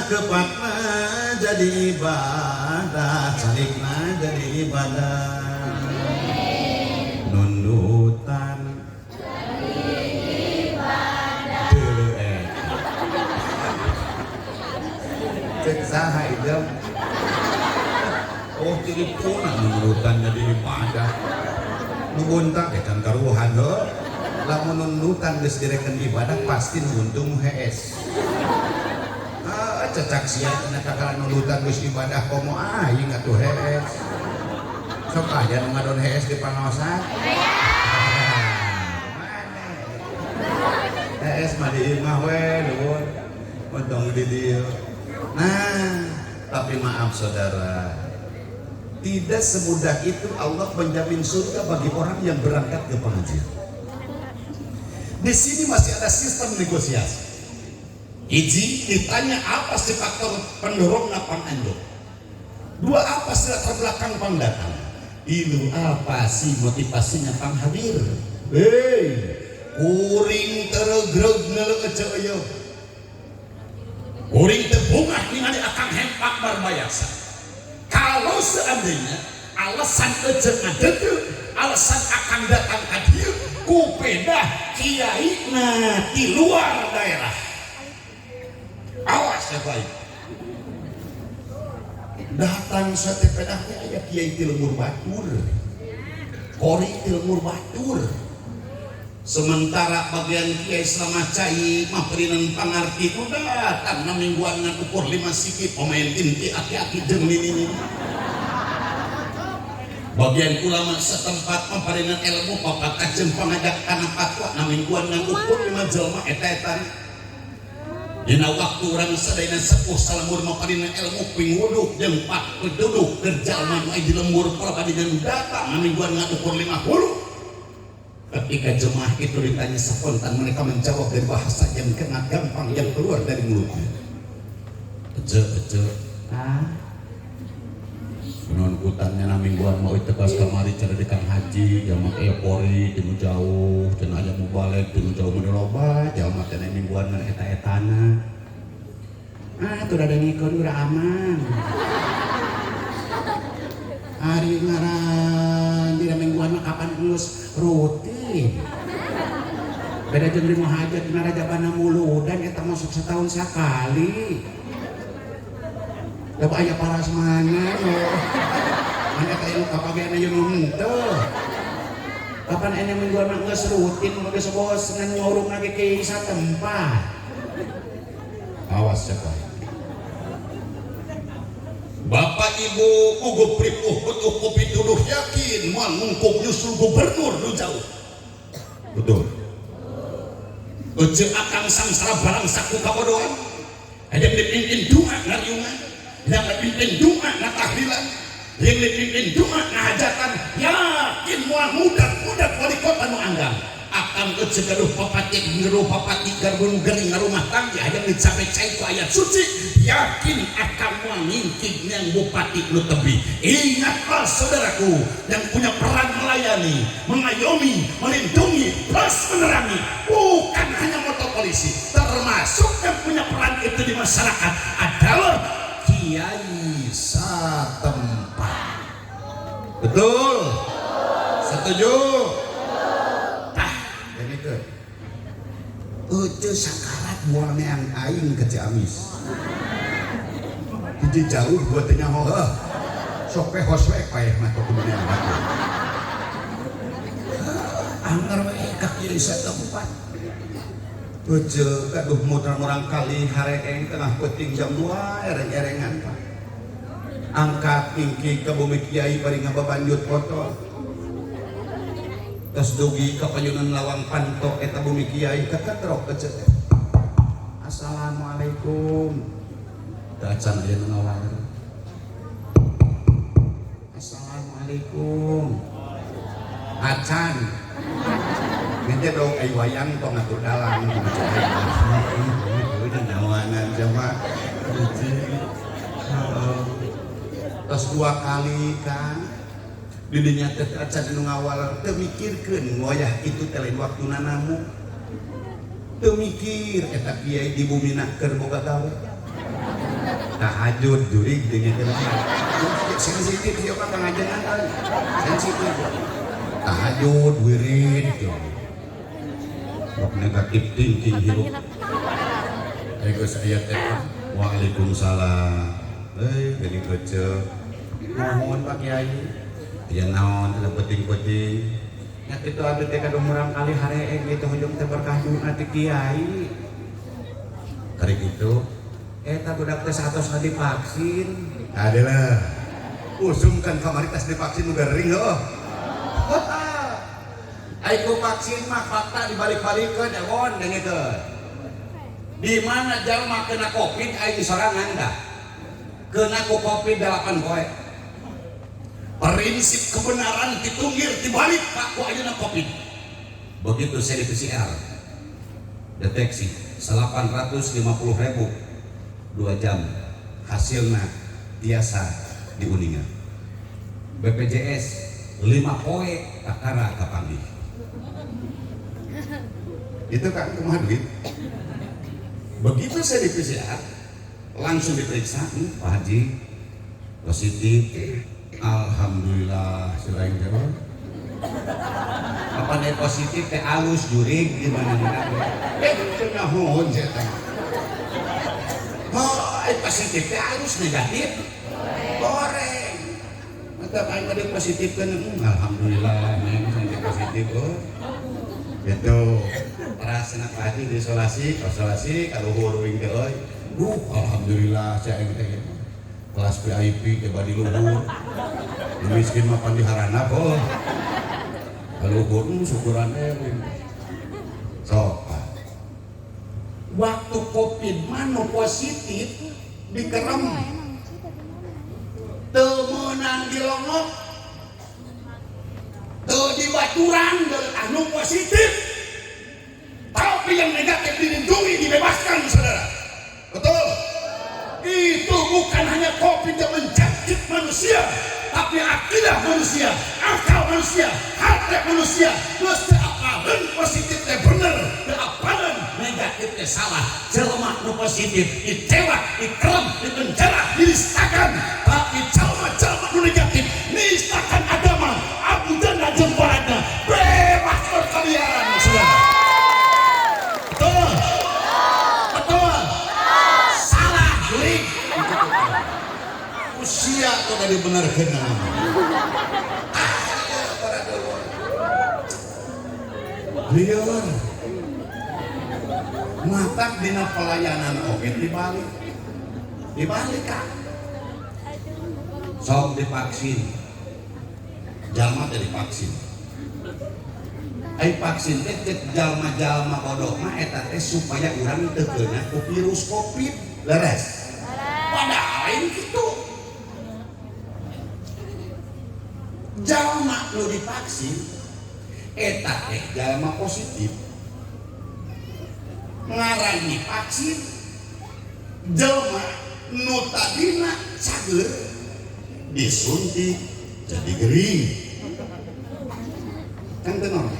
kepatna jadi ibadah salikna jadi ibadah nundutan cek saha idem oh ciri puna nunutan jadi ibadah nubuntak ecan karuhan heuh lamun nunutan geus direken ibadah pasti nuntung hees cecak sia cenah kakala nunutan geus ibadah komo aing atuh hees sok aya nu ngadon hees di pangaosan hees mah di imah we nuhun untung di dieu. Nah, tapi maaf saudara, tidak semudah itu Allah menjamin surga bagi orang yang berangkat ke pengajian. Di sini masih ada sistem negosiasi. Iji ditanya apa sih faktor pendorong lapang andok. Dua apa sih latar belakang pangdatang. Ilu apa sih motivasinya pang hadir. Hei, kuring teregreg ngelekeceuyeuk. Kuring tebungah ningali akang hempak barbayasa. Kalau seandainya alasan ejeng ngadegeu, alasan akang datang ka dieu ku pedah kiai di luar daerah. Awas ya baik. Datang sate pedahnya aya kiai ti Lemur Batur. Kori ti Lemur Batur. Sementara bagian Kiai Slamet Cai maperinan pangarti ku datang na mingguan ngan ukur 5 sikit pemain inti aki-aki jeung ini. Bagian ulama setempat maperinan ilmu papat jeung pangajak kana fatwa na mingguan ngan ukur 5 jelema eta-eta. Dina waktu urang sadayana sepuh salamur maperinan ilmu ping wudu jeung pak peduduk kerja anu aya di lembur prabadinan datang na mingguan ngan ukur 50. Ketika jemaah itu ditanya spontan, mereka menjawab dari bahasa yang kena gampang yang keluar dari mulutnya. Ece. Non kutannya na mingguan mau tegas kamari cara di Kang Haji, yang mah pori di jauh, cenah aya mau balik di jauh meneloba, jalma teh mingguan ngan eta-etana. Tuh ada ngikut udah aman. Hari ngaran di mingguan kapan geus rutin. Beda jeung di muhajat dina rajabana muludan eta masuk setahun sakali. Da aya parasmanan mana eta anu kapageana yeun henteu. Kapan ene mingguan mah geus rutin geus bos ngan ngurung lagi ke satempat. Awas cepet. Bapak Ibu gugup ripuh betuh kopi duluh yakin moal ngungkung nyusul gubernur nu jauh. Betul. Ece akang sangsara barang saku kabodohan. Yang dipimpin doa ngariungan, yang dipimpin doa natahlilan, yang dipimpin doa ngahajatan. Yakin moal mudak wali kota nu anggang. Akan ece gaduh papati garbun gering ngarumah tangga yang dicapai-capai ku ayat suci. Yakin akan mengingkig yang bupati lu tebi. Ingatlah saudaraku yang punya peran melayani, mengayomi, melindungi, plus menerangi, bukan hanya motor polisi, termasuk yang punya peran itu di masyarakat adalah kiai satempat. Betul? Setuju? Ini ke ucu sakarat mualnya yang aing ke Ciamis. Jadi jauh buat nyaho sok hoswe paeh mah tuh kemudian anggar we ka kieu satempat ucu kaduh muter-murang kali hareeng tengah peuting jam 2 ereng-erengan Pak angkat tingki ka bumi kiai bari ngababanjut foto tos dugi ka payunan lawang panto eta bumi kiai keketrok ece. Assalamualaikum. Dacan dia ngawal. Assalamualaikum. Acan. Nanti dong ai wayang tong ngatur dalang. Udah nawanan jemaah. Terus 2 kali kan. Didinya teh acan nu ngawal teu mikirkeun wayah itu teh lain waktuna namu. Teu mikir eta kiai di bumina keur boga gawe. Tahajud jurig dengan sensitif siapa pengajian kan sensitif tahajud wirid rok negatif thinking hidup ayo saya teh waalaikumsalam gini kece mohon Pak Kiai ya naon ada penting-penting ya itu ada teh kadumurang kali hareeng itu hujung teh berkah ati Kiai hari gitu eta budak teh satos divaksin adalah usumkan kamari tes divaksin udah ring heuh ayo vaksin mah fakta dibalik-balikeun ewon dengekeun di mana jalma kena covid aya sorangan dah kena ku covid 8 poe prinsip kebenaran ditunggir dibalik pak ku ayeuna covid begitu saya di PCR deteksi 850.000 2 jam hasilnya biasa di Uningan BPJS 5 poe kakara kapanggih itu kan cuma duit begitu saya di PCR langsung diperiksa Pak Haji positif alhamdulillah selain jawab apa nih positif teh alus jurig gimana cenah mohon saya positif teh harus negatif goreng maka paling ada positif kan alhamdulillah yang positif Itu terasa pagi di isolasi kalau wing ke euy. Alhamdulillah saya teh kelas VIP coba di luhur. Miskin mapan di harana kok. Luhur syukuran sok. Waktu Covid mah positif dikerem. Teu meunang di Lombok. Teu di Baturan anu positif. Tapi yang negatif dilindungi, dibebaskan, saudara. Betul? Itu bukan hanya Covid yang menjangkit manusia, tapi akidah manusia, akal manusia, hati manusia. Terus apapun positifnya benar, apapun negatifnya salah. Jelema nu positif ditewak, dikerem, dipenjara, dinistakan. Tapi jelema nu negatif nistakan agama, abudan dan jempolannya bebas berkeliaran, saudara. Betul? Betul? Salah, jurik. Usia itu tadi benar kena. Liar. Matak dina pelayanan oke dibalik kak. Sok divaksin. Jalma teh divaksin. Ai vaksin teh jalma-jalma bodoh mah eta teh supaya urang teu kena ku virus Covid. Leres. Padahal lain kitu. Jalma nu divaksin eta teh jalma positif. Ngaranni vaksin jalma nu tadina cager disuntik jadi gering. Kan teu normal.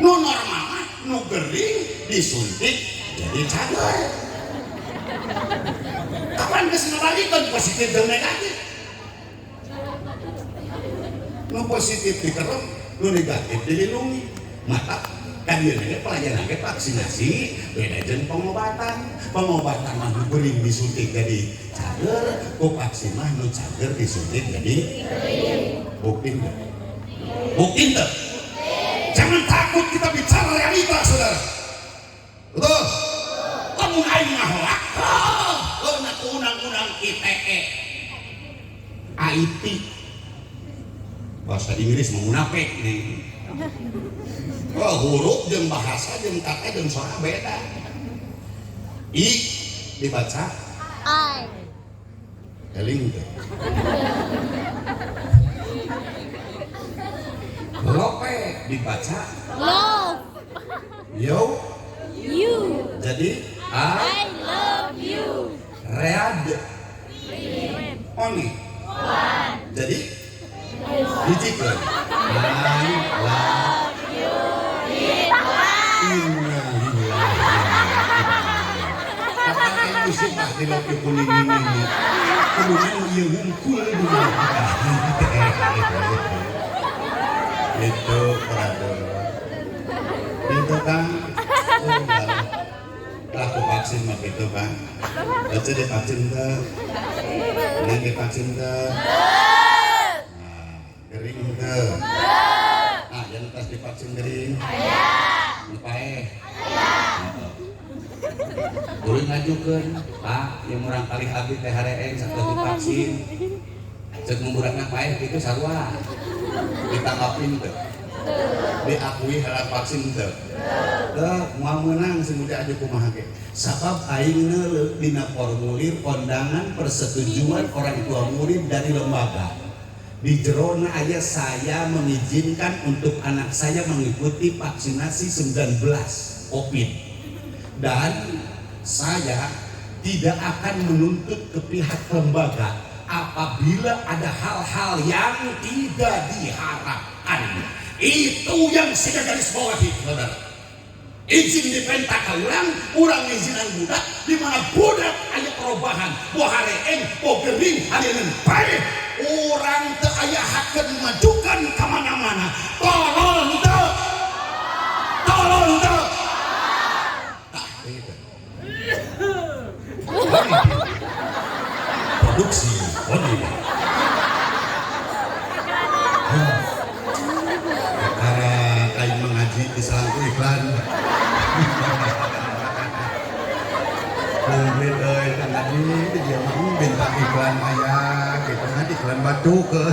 Nu normal mah nu gering disuntik jadi cager. Kapan kesana lagi kan positif dan negatif? Nu positif dikerem, nu negatif dilindungi. Mata kan ieu pelajaran ge vaksinasi beda jeung pengobatan. Pengobatan mah nu gering disuntik jadi cager, ku vaksin mah nu cager disuntik jadi bukti teu? Bukti teu? Jangan takut kita bicara realita, saudara. Betul? Lamun aing mah hoak, beuna undang-undang ITE, IT, bahasa Inggris munafik nih. Huruf jeung bahasa jeung kata jeung suara beda. I dibaca I. Eling teh. Lope dibaca love. Yo you. Jadi I love you. Read Oni one. Jadi hijikeun I love you. Apa musik pasti lope kuning ini. Kemudian ieu hungkul dulu. Itu peradu itu kan aku vaksin mah gitu kan baca divaksin tuh yang divaksin tuh kering tuh yang pas divaksin kering lupain boleh ngajukan pak yang murang kali habis teh hareng setelah divaksin cek memburak ngapain itu sarwa ditangkapin tuh diakui halang vaksin tuh mau menang semudah aja kumaha ge sabab aing neuleuh dina formulir kondangan persetujuan orang tua murid dari lembaga di jerona aya saya mengizinkan untuk anak saya mengikuti vaksinasi 19 Covid dan saya tidak akan menuntut ke pihak lembaga apabila ada hal-hal yang tidak diharapkan. Itu yang saya garis bawahi, saudara. Izin diperintah urang izinan budak, di mana budak aya perubahan, buah hareeng, buah gering, hareeng baik. Urang teu aya hakeun majukan ka mana-mana. Tolong teu. Produksi perkara aing mengaji di tadi dia mah bintang iklan aya gitu kan iklan batu ke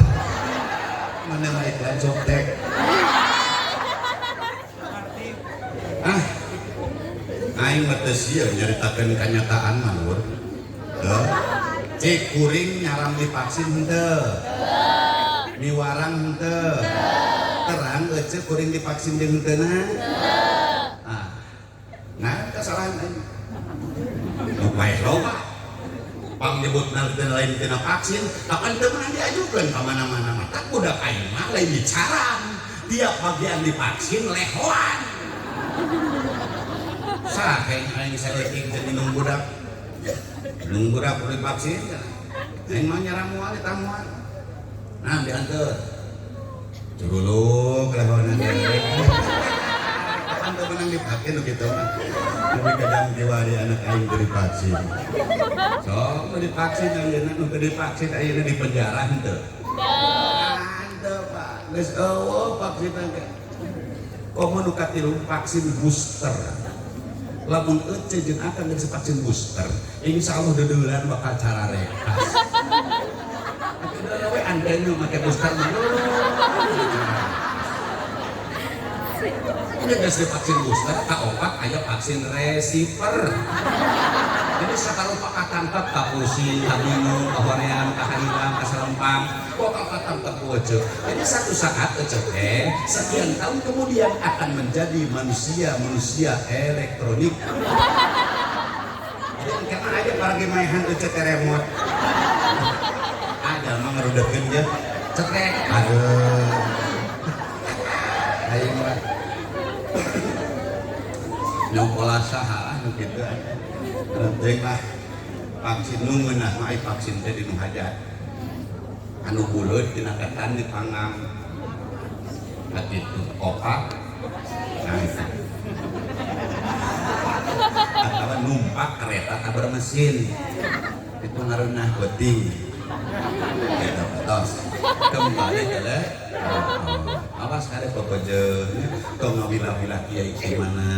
mana mah iklan softtek aing mah teu sia nyaritakeun kanyataan mah lur cek kuring nyaram divaksin henteu miwarang henteu terang cek kuring divaksin jeung henteu nah kesalahan aing bae loba pang nyebutna lain tina vaksin kapan teu mah diajukeun ka mana-mana mah tak budak aing mah lain bicara tiap bagian divaksin lehoan saking aing saeutik jadi nunggu budak divaksin aing mah nyaramu wae tamuan nah dianteur curuluk lehonan kapan teu menang divaksin gitu mah tapi kadang jiwa di anak aing divaksin sok nu divaksin ayeuna nu teu divaksin ayeuna di penjara henteu henteu Pak geus eueuh vaksin teh komo nu katilu vaksin booster lamun ece jeung akan geus vaksin booster insyaallah deudeuleuan bakal cara rekas atuh deuleu we antena make booster mah ini geus divaksin booster kaopat aya vaksin receiver jadi sakarupa katangkep ka pusing ka bingung ka hoream ka haridang ka salempang kok katangkep ku ece jadi satu saat ece teh sekian tahun kemudian akan menjadi manusia elektronik jadi karena aja para gemahan ece teh remote ada mah ngarudekeun je cetek aduh aing mah nyopola saha nu kitu penting lah vaksin nu ngeunah mah vaksin teh di nu hajat anu buleut dina ketan dipangam kitu opak nah itu atawa numpak kereta kabar mesin itu ngareunah geuting gitu tos kembali ke awas kare pepejeun tong ngawilah-wilah kiai di mana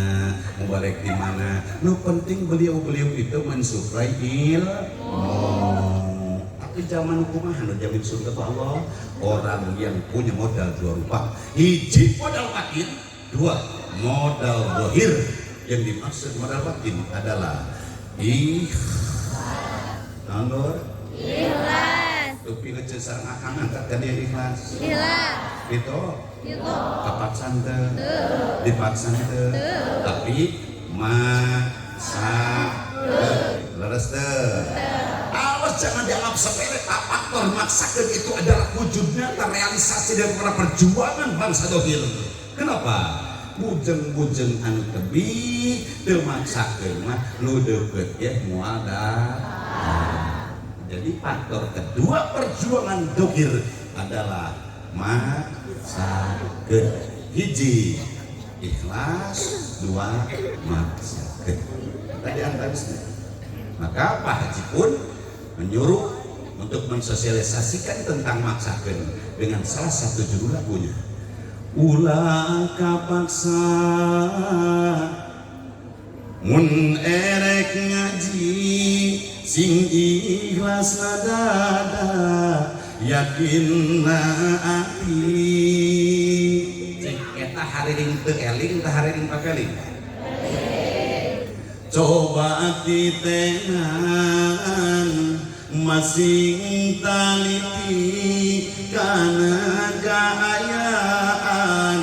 mubalek di mana nu penting beliau itu mensuplai ilmu tapi zaman kumaha nu jamin surga ku Allah orang yang punya modal dua rupa hiji modal batin dua modal zahir yang dimaksud modal batin adalah ikhlas tupi ngece sareng akang angkat ka dia ikhlas itu kapaksan teu dipaksan teu tapi leres teu awas jangan dianggap sepele faktor maksakeun itu adalah wujudnya terrealisasi dari para perjuangan bangsa dohir kenapa bujeng-bujeng anu tebih teu maksakeun mah nu deukeut ge moal jadi faktor kedua perjuangan dohir adalah maksakeun hiji ikhlas dua maksakeun tadi antawisna maka Pak Haji pun menyuruh untuk mensosialisasikan tentang maksakeun dengan salah satu judul lagunya ulah kapaksa mun erek ngaji sing ikhlas dada yakinna ati cek eta hariring teu eling tah hariring pakeling coba titengan masing taliti kana kaayaan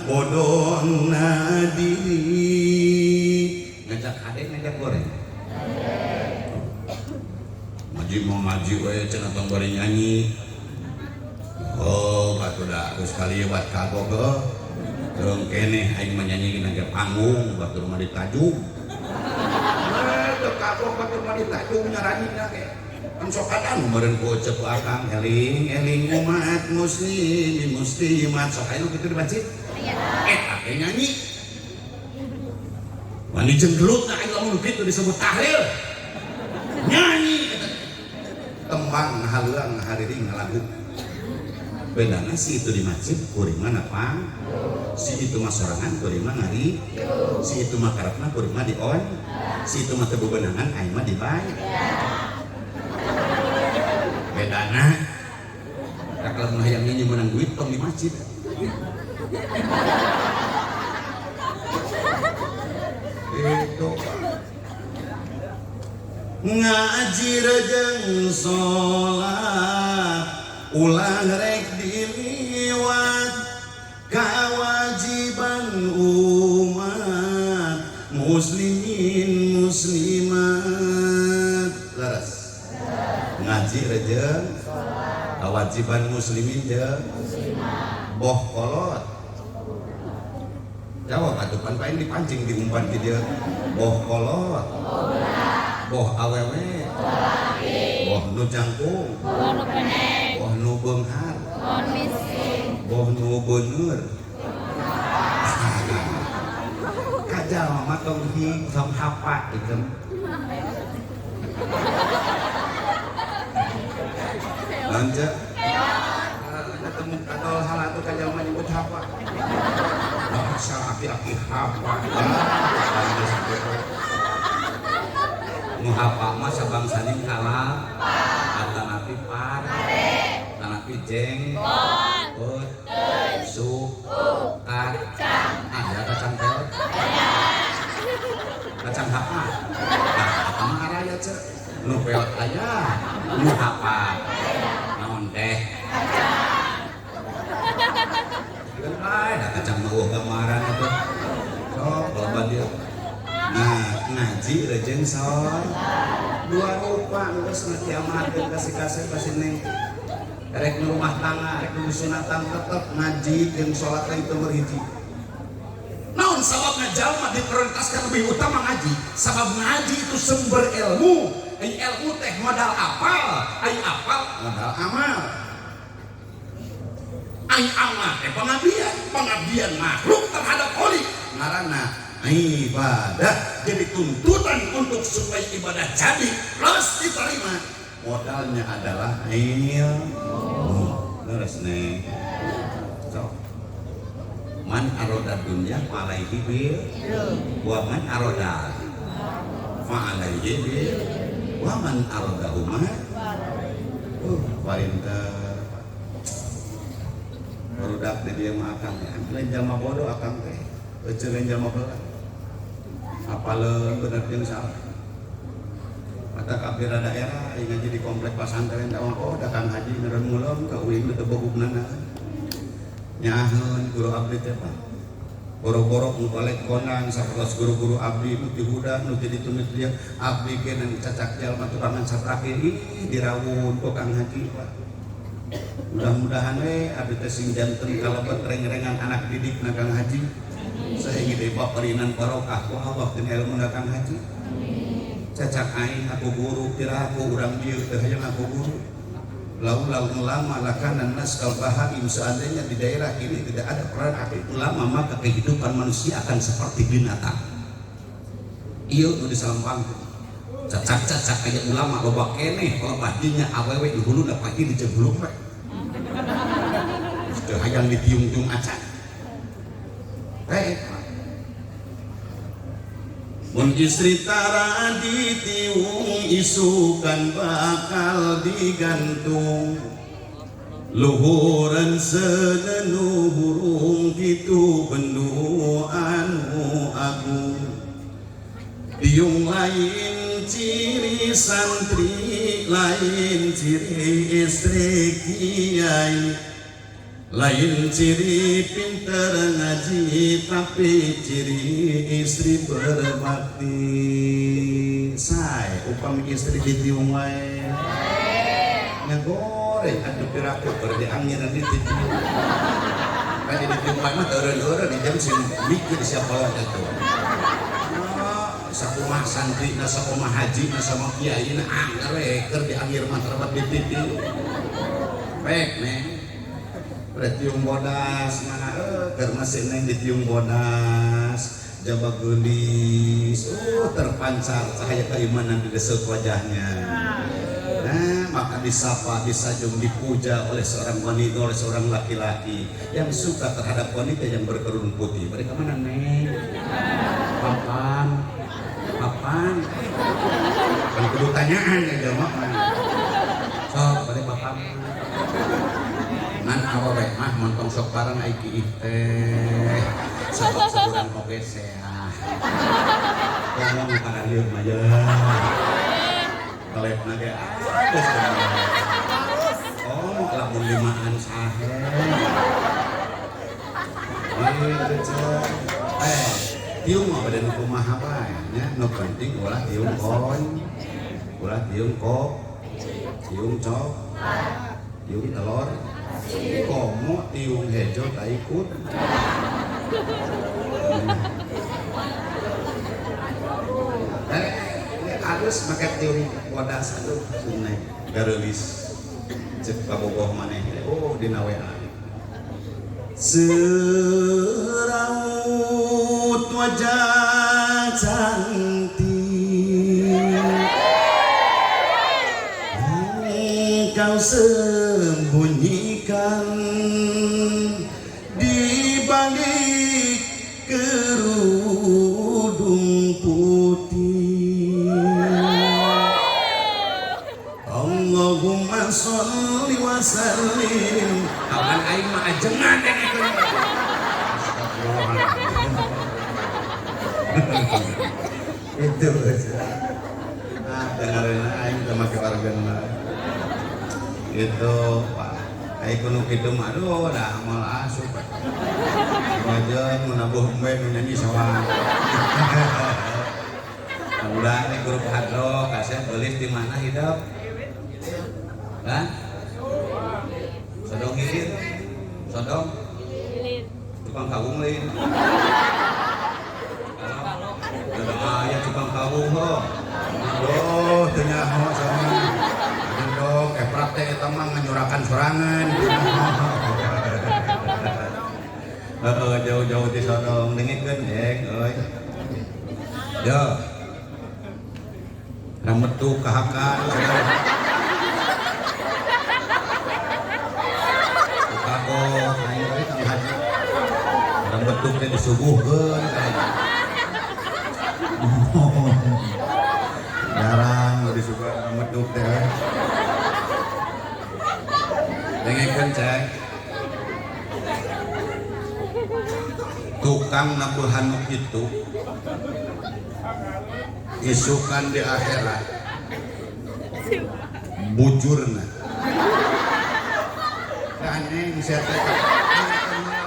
bodona diri ngajak hade ngajak goreng maji we cenah tong bari nyanyi oh batuda geus kaliwat kagok jeung keneh aing menyanyi nangge panggung batur mah ditajung teu kagok batur mah ditajung nyaranina ge kan sok anu meureun ku cep akang eling umat muslimin muslimat sok aya nu kitu di masjid eta ge nyanyi mani jenggelutna aing lamun kitu disebut tahlil nyanyi tembang haluang hariring lagu bedana si itu di masjid kuring mah apa si itu mah sorangan kuring mah ngari si itu mah karepna kuring mah dion si itu mah teu bebenangan aing mah dibae bedana kalau mah yang nyanyi menang duit tong di masjid itu ngaji rejeng sholat ulang rek diliwat kewajiban umat muslimin muslimat laras ngaji rejeng kewajiban muslimin jeung boh kolot jawab atuh pan paling dipancing diumpan ke dia boh kolot boh awewe boh nu jangkung boh nu beunghar boh nu beuneur kajal mah tong hing sam hapa itu lanjut ketemu kadol salah tuh kajal mah nyebut hapa bahasa aki-aki hapa muhapa mah sabangsaning kalah atanapi par atanapi jeng put su kacang ada kacang peot kacang hapa nah apa mah araya cek nu peot aya nu hapa naon teh ay da kacang meueuh gambaran atuh sok loba dieu nah ngaji rejeng saon dua rupa geus kiamatkeun kasih-kasih ka sineng rek nu rumah tangga rek nu sunatan tetep ngaji jeung salat teh teu hiji naon sababna jalma diprioritaskan lebih utama ngaji sabab ngaji itu sumber ilmu ilmu teh modal apal ai apal modal amal ai amal teh pengabdian makhluk terhadap khaliq ngaranna ibadah jadi tuntutan untuk supaya ibadah jadi plus diterima modalnya adalah ilmu terus nih so man aroda dunya alaihi bil wa man aroda fa alaihi bil wa man aroda huma parinter barudak di dia mah akang teh lain jalma bodoh akang teh euceun lain jalma beula apaleun bener jeung salah mata kabira daerah yang ngaji di komplek pesantren teh oh da Kang Haji meureun mulem ka uing teu bogugna nyaheun guru abdi teh Pak boro-boro nu kolek konang sapertos guru-guru abdi nu ti huda nu ti ditumis dia abdi ge nan cacak jalma turangan satrakin dirawun ku Kang Haji Pak mudah-mudahan abdi teh sing janten kalebet reng-rengan anak didik na Kang Haji sehingga dipaperinan barokah ku Allah jeung ilmu na Kang Haji cacak aing aku guru kira aku urang dieu teh hayang aku guru laulau ulama lakanan nas kal bahaim seandainya di daerah ini tidak ada peran ulama maka kehidupan manusia akan seperti binatang ieu nu disalampangkeun cacak-cacak aya ulama loba keneh kalau padinya awewe di hulu da padi di jebuluk we teu hayang ditiung-tiung acan mun istri tara ditiung isukan bakal digantung luhuran seuneu burung kitu bendu anu agung tiung lain ciri santri lain ciri istri kiai lain ciri pinter ngaji tapi ciri istri berbakti say upami istri ditiung wae ngagoreng atuh piraku berde anginan ditiung kan ditiung wae mah teureun-eureun di jam sing mikir siapa lah atuh sakumaha santrina sakumaha hajina sama kiaina anggar we keur di akhir mah terabat ditiung pek neng tiung bodas mana karena seneng di tiung bodas jaba gelis terpancar cahaya keimanan di desuk wajahnya nah maka disapa, disanjung, dipuja oleh seorang wanita, oleh seorang laki-laki yang suka terhadap wanita yang berkerudung putih. Mereka mana neng? Papan, papan. Kan kudu tanyaan ya jamaah. Sok, pada papan. Ngan awewe mah montong sok barang aiki teh. Sebab-seburan oge sehat. Ngomong kana lieur mah ya. Kelepna ge atus. Oh, lamun limaan sahe. Ieu ceuh. Tiung mah bade nu kumaha bae nya, nu penting ulah tiung kon. Ulah tiung kok. Tiung cok. Tiung telur. Komo tiung hejo tak ikut. Harus pakai tiung wadah satu sunai garelis cek kabogoh maneh. Oh dina WA seraut wajah cantik engkau sembunyikan di balik kerudung putih. Allahumma sholli wa sallim. Kapan aing mah ajengan yang itu. Itu dengerin aing sama keluarga mah. Itu Pak. Aing kudu kitu mah aduh da amal asup. Wajan menabuh bae nyanyi sawang. Udah nih grup hadro kaset tulis di mana hidup? Hah? Sodong hilir? Sodong? Tukang kawung lain. Ayah tukang kawung ho. Oh, tenyaho sama. Dok, praktek eta mah nganyurakan sorangan. Jauh-jauh di sodong dengikeun deng euy. Yo. Rambut tuh kahakan. Kago, aing tadi kang haji. Rambut tuh teh disuguhkeun. Jarang disuguh rambut tuh teh. Dengikeun cek. Tukang nabuhan itu isukan di akhirat bujurna aneh bisa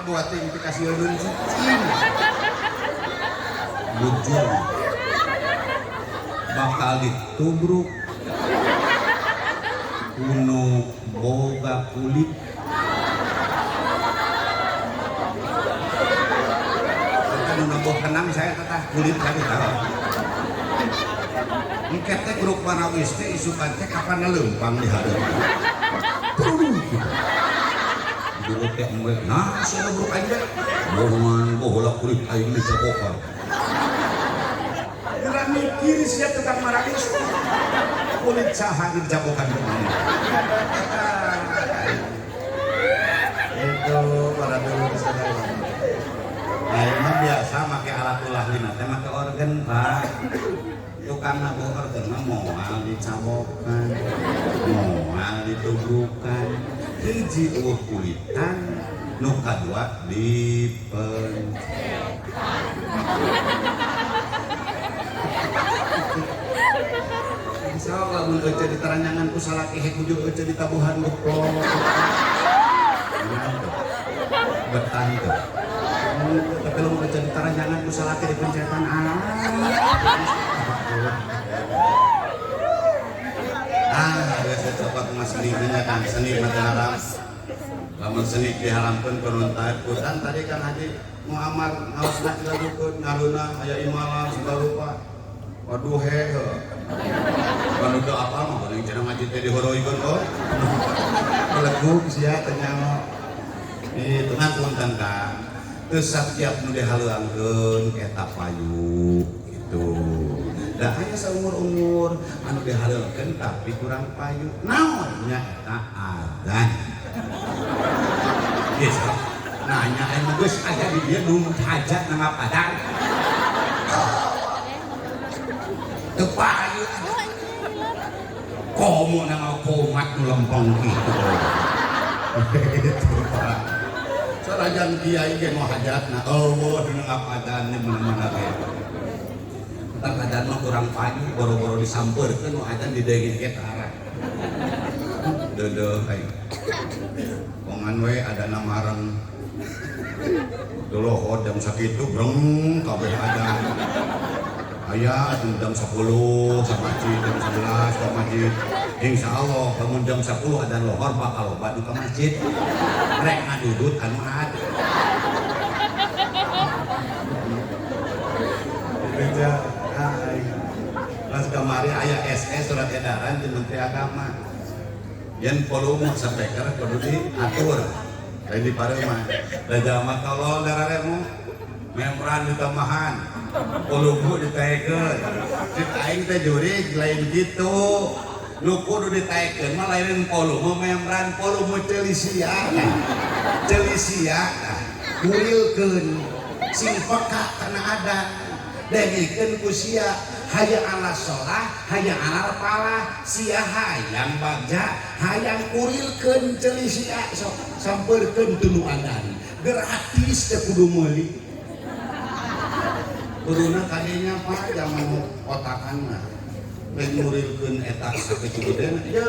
buat implikasi ulun cicing bujur bakal ditubruk kuno boga kulit nunggu kenang saya tetah kulit kami tahu. Mungkin teh grup warawis teh isukan teh kapan lempang di hari. Dulu teh mulai nasi grup aja. Bohongan bohola kulit aing di jabokan. Gerak mikir siap tentang warawis. Kulit saha di jabokan kemana? Itu para dulu kesadaran. Ayeuna biasa make alat ulah dina teh make organ Pak. Tukang nabuh organ mah moal dicabokan, moal ditubrukan, hiji eueuh kulitan, nu kadua dipencetan. Sok lamun euceun ditaranyangan ku salaki hek ujug euceun ditabuhan goblok. Betah itu. Tapi lu mau jadi taranjangan ku salaki di pencetan biasa coba mas seninya kan seni mati haram lamun seni diharamkan penonton kudan tadi kan haji Muhammad ngawas nak dilakukan ngaluna aya imala segala lupa waduh kan udah apa mah paling cenah ngaji teh dihoroikeun kok legug sia teh nyaho itu ngapunten Kang teu satiap nu dihaleuangkeun eta payu gitu. Da aya saumur-umur anu dihaleukeun tapi kurang payu. Naonnya eta adzan. Geus nanya anu geus aya di dieu nu hajat nangapadang. Teu payu. Komo nang komat nu lempeng kitu. Sarajan kiai ge mau hajatna eueuh dina ngapadan di mana-mana ge. Entar adan mah kurang payu boro-boro disampeurkeun nu adan dideugin ke arah. Deudeuh ai. Pongan we adana mareng. Dolohot jam sakitu breng kabeh adan. Aya jam 10 sama masjid jam 11 ke masjid. Insyaallah bangun jam 10 adan lohor bakal loba di masjid. Rek ngadudut anu ada. Gereja pas kamari aya SS surat edaran di Menteri Agama. Yen volume speaker kudu diatur. Kayak di Parema. Da jalma kalau dararemu membran ditambahan. Volume ditaekeun. Cita aing teh jurig lain gitu. Nu kudu ditaekeun mah lain volume membran volume celisia. Celisia kurilkeun sing peka kana ada. Dengikeun ku sia hayang ala sholah hayang ala palah sia hayang bagja hayang kurilkeun ceuli sia sok sampeurkeun tunu adan gratis teh kudu meuli kuduna kadinya Pak jaman otakanna ben ngurilkeun eta sakecudeuna ye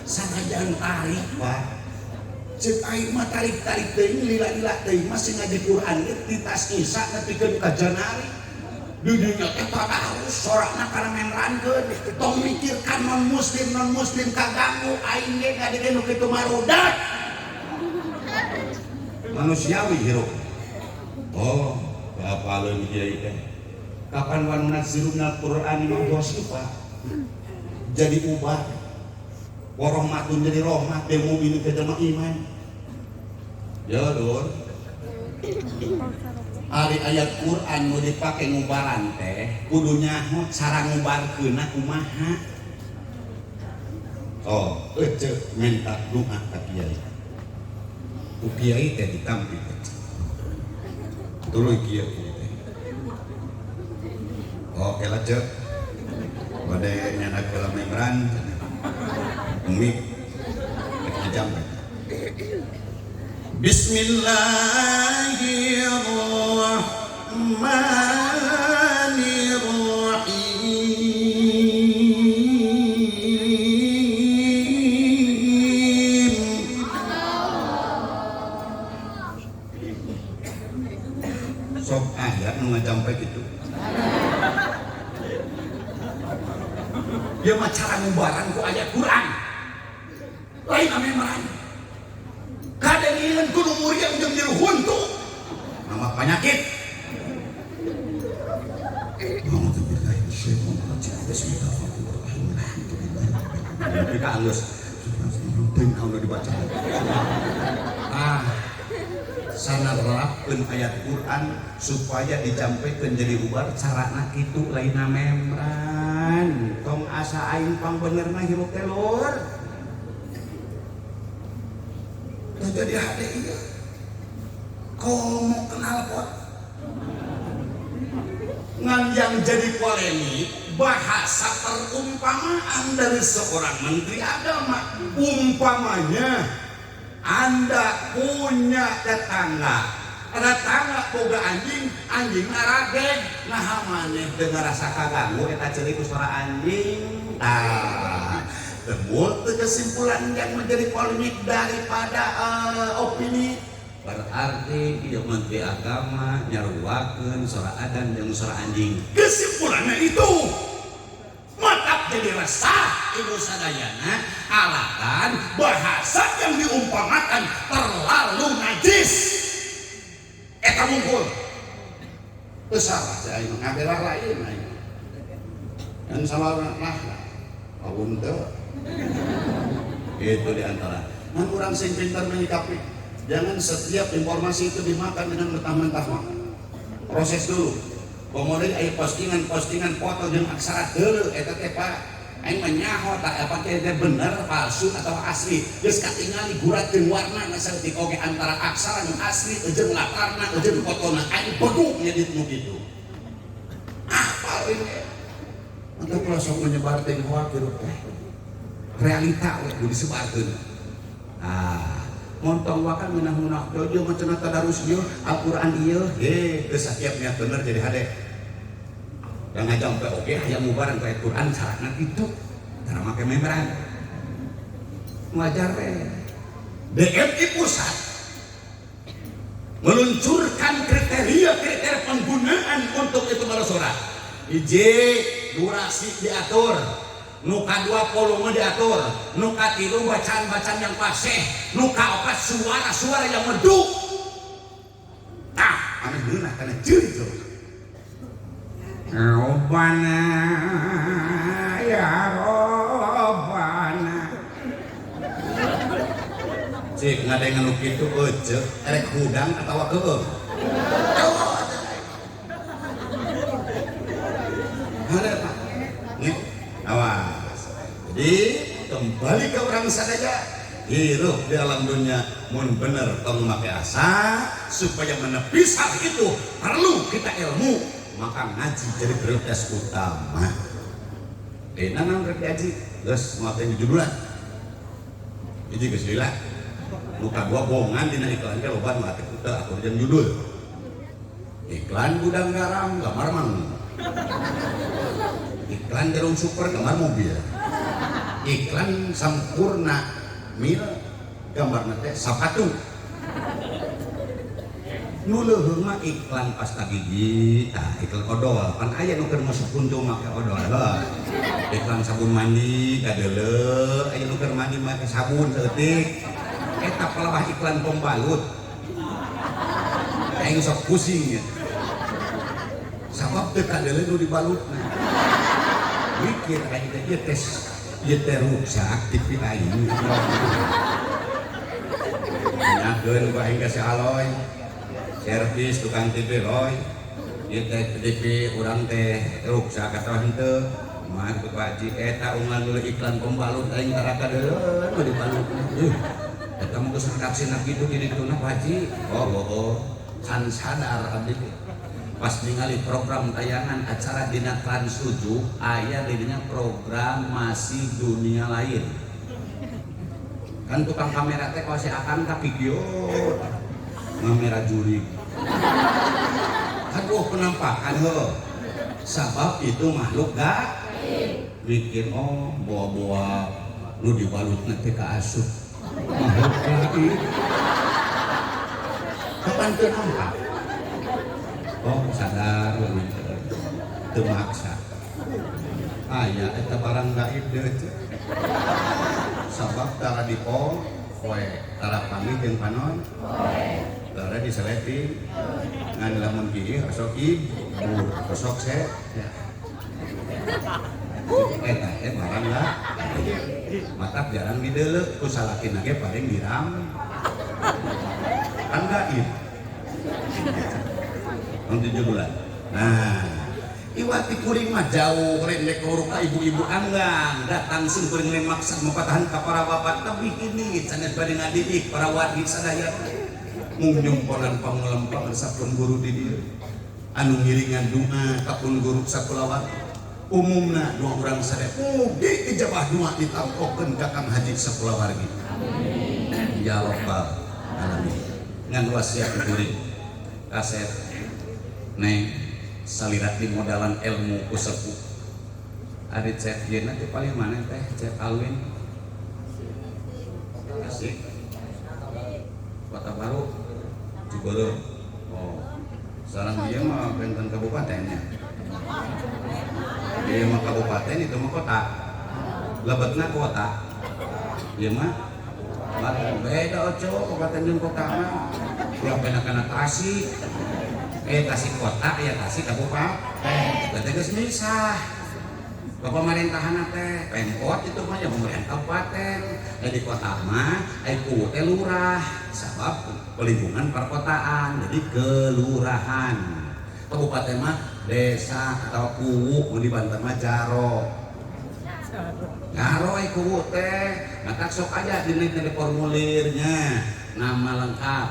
sangajan tarik Pak cek aing mah tarik-tarik teuing lila-lila teuing mah sing ngaji Quran di tas Isa nepikeun ka janari dudunya kita tahu sorakna karena memrankeun tong mikirkan non muslim kaganggu aing ge gadege nu kitu marudak manusiawi hirup oh bapaleun kiai teh kapan wa nunaziluna Qur'an ma ghasifa jadi ubah warahmatun jadi rahmat teh mukmin teh jelema iman ya Lur ari ayat Quran nu dipake ngubaran teh kudu nyaho cara ngubarkeunna kumaha. Oh, ece minta doa ka kiai. Ku kiai teh ditampi. Tuluy kiai teh. Oh, kela cek. Bade nyana kela membran. Umi. Ajam. Bismillahirrahmanirrahim. Sok ayat nu ngajampe kitu. Dia mah cara ngubaran ku ayat Quran. Lain ameman. Kadang ingin kudu muriang jeung jero huntu nama penyakit tapi ka alus teuing anu dibaca sanarapkeun ayat Quran supaya dicampekeun jadi ubar carana kitu lainna membran tong asa aing pangbenerna hirup teh Lur jadi hade iya kau mau kenal pot ngan yang jadi polemik bahasa perumpamaan dari seorang menteri agama umpamanya Anda punya tetangga boga anjing arageg nah maneh dengar rasa kaganggu eta ceuri ku suara anjing Tebut kesimpulan yang menjadi polemik daripada opini berarti dia Menteri Agama nyaruakeun suara adan jeung suara anjing kesimpulannya itu matap jadi resah ibu sadayana alasan bahasa yang diumpamakan terlalu najis eta mungkul besar saya ngabelah lain yang salah awun teu itu diantara nah orang sing pintar menyikapi jangan setiap informasi itu dimakan dengan mentah-mentah makan proses dulu kemudian aya postingan foto jeung aksara deuleu eta teh Pak aing mah nyaho tak apa teh bener palsu atau asli geus katingali guratkeun warna saeutik oge antara aksara nu asli jeung latarna jeung fotona aing beguk nya di nu kitu apa ini untuk pelosok menyebar teh hoak hirup teh realita we kudu disebarkeun montong wakan menah-menah dojo macam tadarus ieu Al-Qur'an ieu geus setiap niat bener jadi hade yang ngajam pe oge aya mubaran ka Al-Qur'an syaratna kitu cara make memeran wajar we DMI pusat meluncurkan kriteria penggunaan untuk itu marasora hiji durasi diatur nuka 2 volume diatur nuka 3 bacaan-bacaan yang fasih nuka 4 suara-suara yang merdu aneh geunah kana ciri tuh Rabbana ya Rabbana cik ngadengan nu kitu eceuk erek hudang atawa keung ada Pak nih awas jadi kembali ke orang sadaya hirup di alam dunia mun bener tong make asa supaya menepis hal itu perlu kita ilmu maka ngaji jadi prioritas utama nanang rek ngaji geus moal judulan hiji geus lila muka gua bohongan dina iklan ke loba nu atuh teu atur jeung judul iklan gudang garam gambar mang iklan jarum super gambar mobil iklan sampurna mil gambarna teh sapatu nu leuheung mah iklan pasta gigi iklan odol pan aya nu keur masuk kuntung make odol iklan sabun mandi kadeuleu aya nu keur mandi make sabun saeutik eta palawah iklan pembalut aing sok pusing ya sabab teu kadeuleu nu dibalutna mikir aing teh ieu teh rusak TV aing nyakeun ku aing ka si Aloy servis tukang TV Roy ieu teh TV urang teh rusak atawa henteu mah ku Pak Haji eta unggal dulu iklan pembalut aing tara kadeuleu nu dibalutna eta mah geus redaksina kitu di dituna Pak Haji oh can sadar abdi pas ningali program tayangan acara dina Trans 7 aya didinya program masih dunia lain kan tukang kamera teh kalau si akan tapi video kamera juri aduh penampakan ho sabab itu makhluk gak mikir oh bawa-bawa lu dibalut nanti ke asup makhluk gaib kapan tuh nampak oh sadar teu maksa aya eta barang gaib deui sabab tara dipo poe tara pamit jeung panon tara diseleti ngan lamun kieu sok ibu sok se eta barang lah matak jarang dideuleu ku salakina ge paling diram kan gaib untuk judulan. Nah, iwati kuring mah jauh rendek loro ka ibu-ibu anggang datang sing kuring lain maksud mempatahan ka para bapak tapi kini sanes bade ngadidik para wargi sadaya mung nyumponan panglempang sapun guru di dieu anu ngiringan doa kapun guru sakulawat umumna dua urang sadaya mugi ijabah doa ditampokeun ka Kang Haji sakulawargi amin ya rabbal alamin ngan wasiat kuring kaset neng salirat di modalan ilmu ku sepuh ari cek yeuna teh paling mana teh cek Alwin Tasik Kota Baru Ciberem oh sareng dia mah benten kabupatennya dia mah kabupaten itu mah kota lebetna kota dia mah beda oco kabupaten jeung kota mah ulah penakana Tasik Tasik kota ya Tasik kabupaten berarti geus misah pemerintahan teh Pemkot itu mah ya pemerintah kabupaten di kota mah ku teh lurah sabab pelindungan perkotaan jadi kelurahan kabupaten mah desa atau kuwu di Banten mah jaro kuwu teh ngatak sok aja di formulirnya nama lengkap,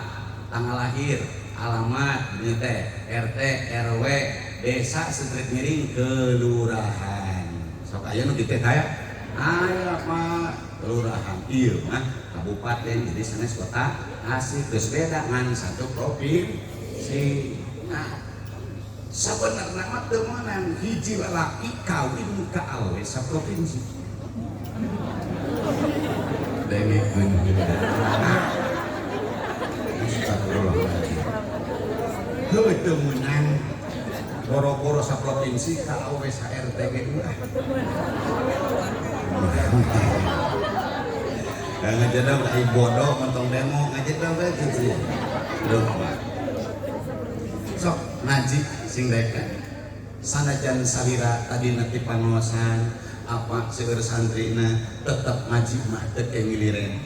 tanggal lahir, alamat, ini teh RT, RW, desa, street miring, kelurahan. Sok aja nu kitu kayak aya mah kelurahan ieu mah kabupaten jadi sanes kota asli geus beda ngan satu provinsi. Nah, sabenerna mah teu meunang hiji lalaki kawin ka awe saprovinsi. Dengekeun heuh teu meunang boro-boro saprovinsi ka awe sa RT ge ngajedog ai bodoh mentong demo ngajedog we gitu. Sok ngaji sing deka sanajan salira tadi nanti pangawasan apa seueur santrina tetep ngaji mah teu kengiliren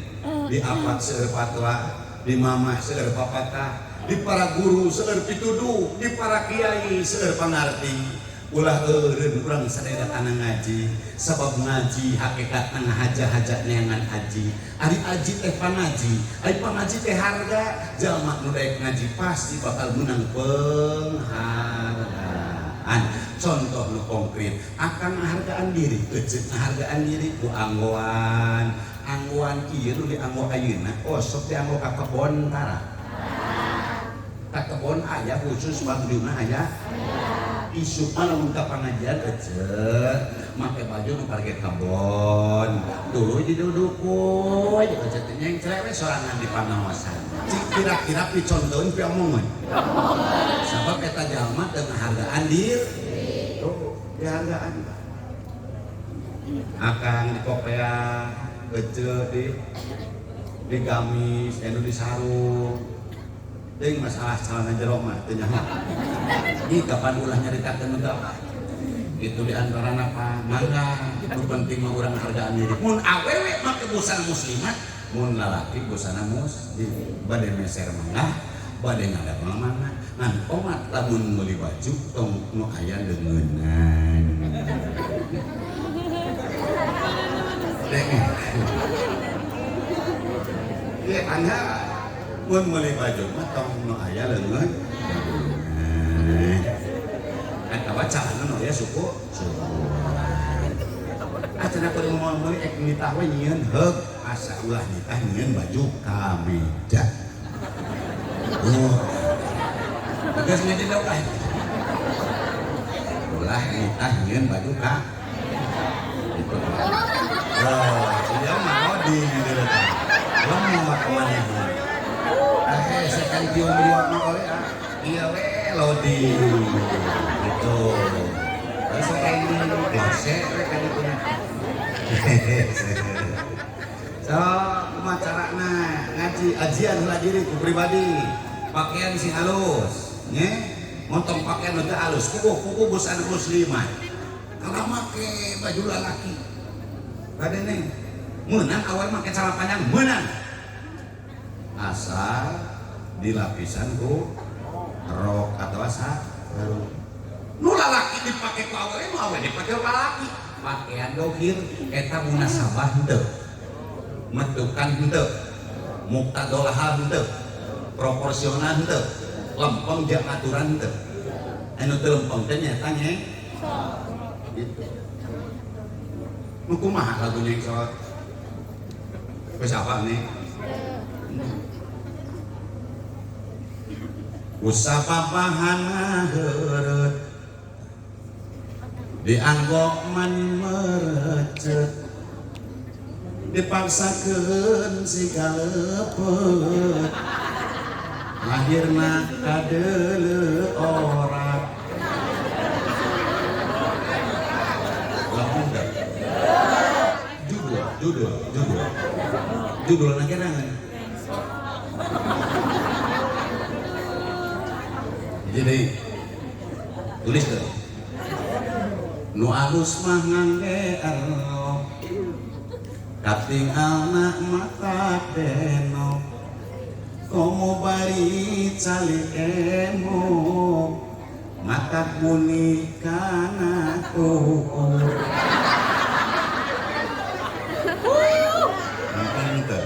di apa seueur fatwa di mama seueur papatah di para guru seueur pituduh di para kiai seueur pangarti ulah eureun urang sadaya kana ngaji sabab ngaji hakikat ngahaja-haja neangan haji ari aji teh pangaji ari pangaji teh harga jalma nu daek ngaji pasti bakal menang penghargaan. Contoh nu konkret akan hargaan diri kecil hargaan diri ku anggoan ieu nu dianggo ayeuna sok dianggo ka kebon tara ka kebon aya khusus bagduna aya isu lamun ka pangajian ecet make baju nu parkir kebon tuluy didudukuy ecet nyeng cerewet sorangan di pangawasan cik kira-kira picontoheun pi omongan sabab eta jalma teu ngahargaan diri dihargaan akang di kopea ecet di gamis anu di sarung ting masalah celana jero mah teu nyaho di kapan ulah nyaritakeun negara itu di antara apa mangga nu penting mah urang hargaan diri mun awewe make busana muslimat mun lalaki busana muslim bade meser mangga bade ngadap mana ngan omat lamun meuli baju tong nu aya leungeunnan ieu anya mun meuli baju mah tong nu aya leungeun eta baca anu ya suku acenah kudu ngomong ek nitah we nyieun heug asa ulah nitah nyieun baju kameja geus ngeujeun daw kae ulah nitah nyieun baju ka itu dia mau di dieu teh lemot manehna sekan tiung dua mah oleh iya we loading gitu terus kayak ini gosek kan itu so kumacarana ngaji ajian heula diri ku pribadi pakaian sing halus nya montong pakaian nu teu halus kuku busana muslimat kalau make baju lalaki bade neng meunang awal make celana panjang meunang asal dilapisan ku rok atau asa nu lalaki dipake ku awewe nu awewe dipake ku lalaki pakaian dohir eta munasabah henteu metukan henteu muqtadolah henteu proporsional henteu lempeng jeung aturan henteu anu teu lempeng teh nyata nyeng gitu nu kumaha lagu nyeng sok geus apa nih usapapahan heureut dianggo man merecet dipaksakeun si kaleupet lahirna kadeuleu orak lamun judul na gerangan jadi tulis deh nu alus mah ngangge ero katingalna mata deno komo bari cali emo mata kuning kana nonton tuh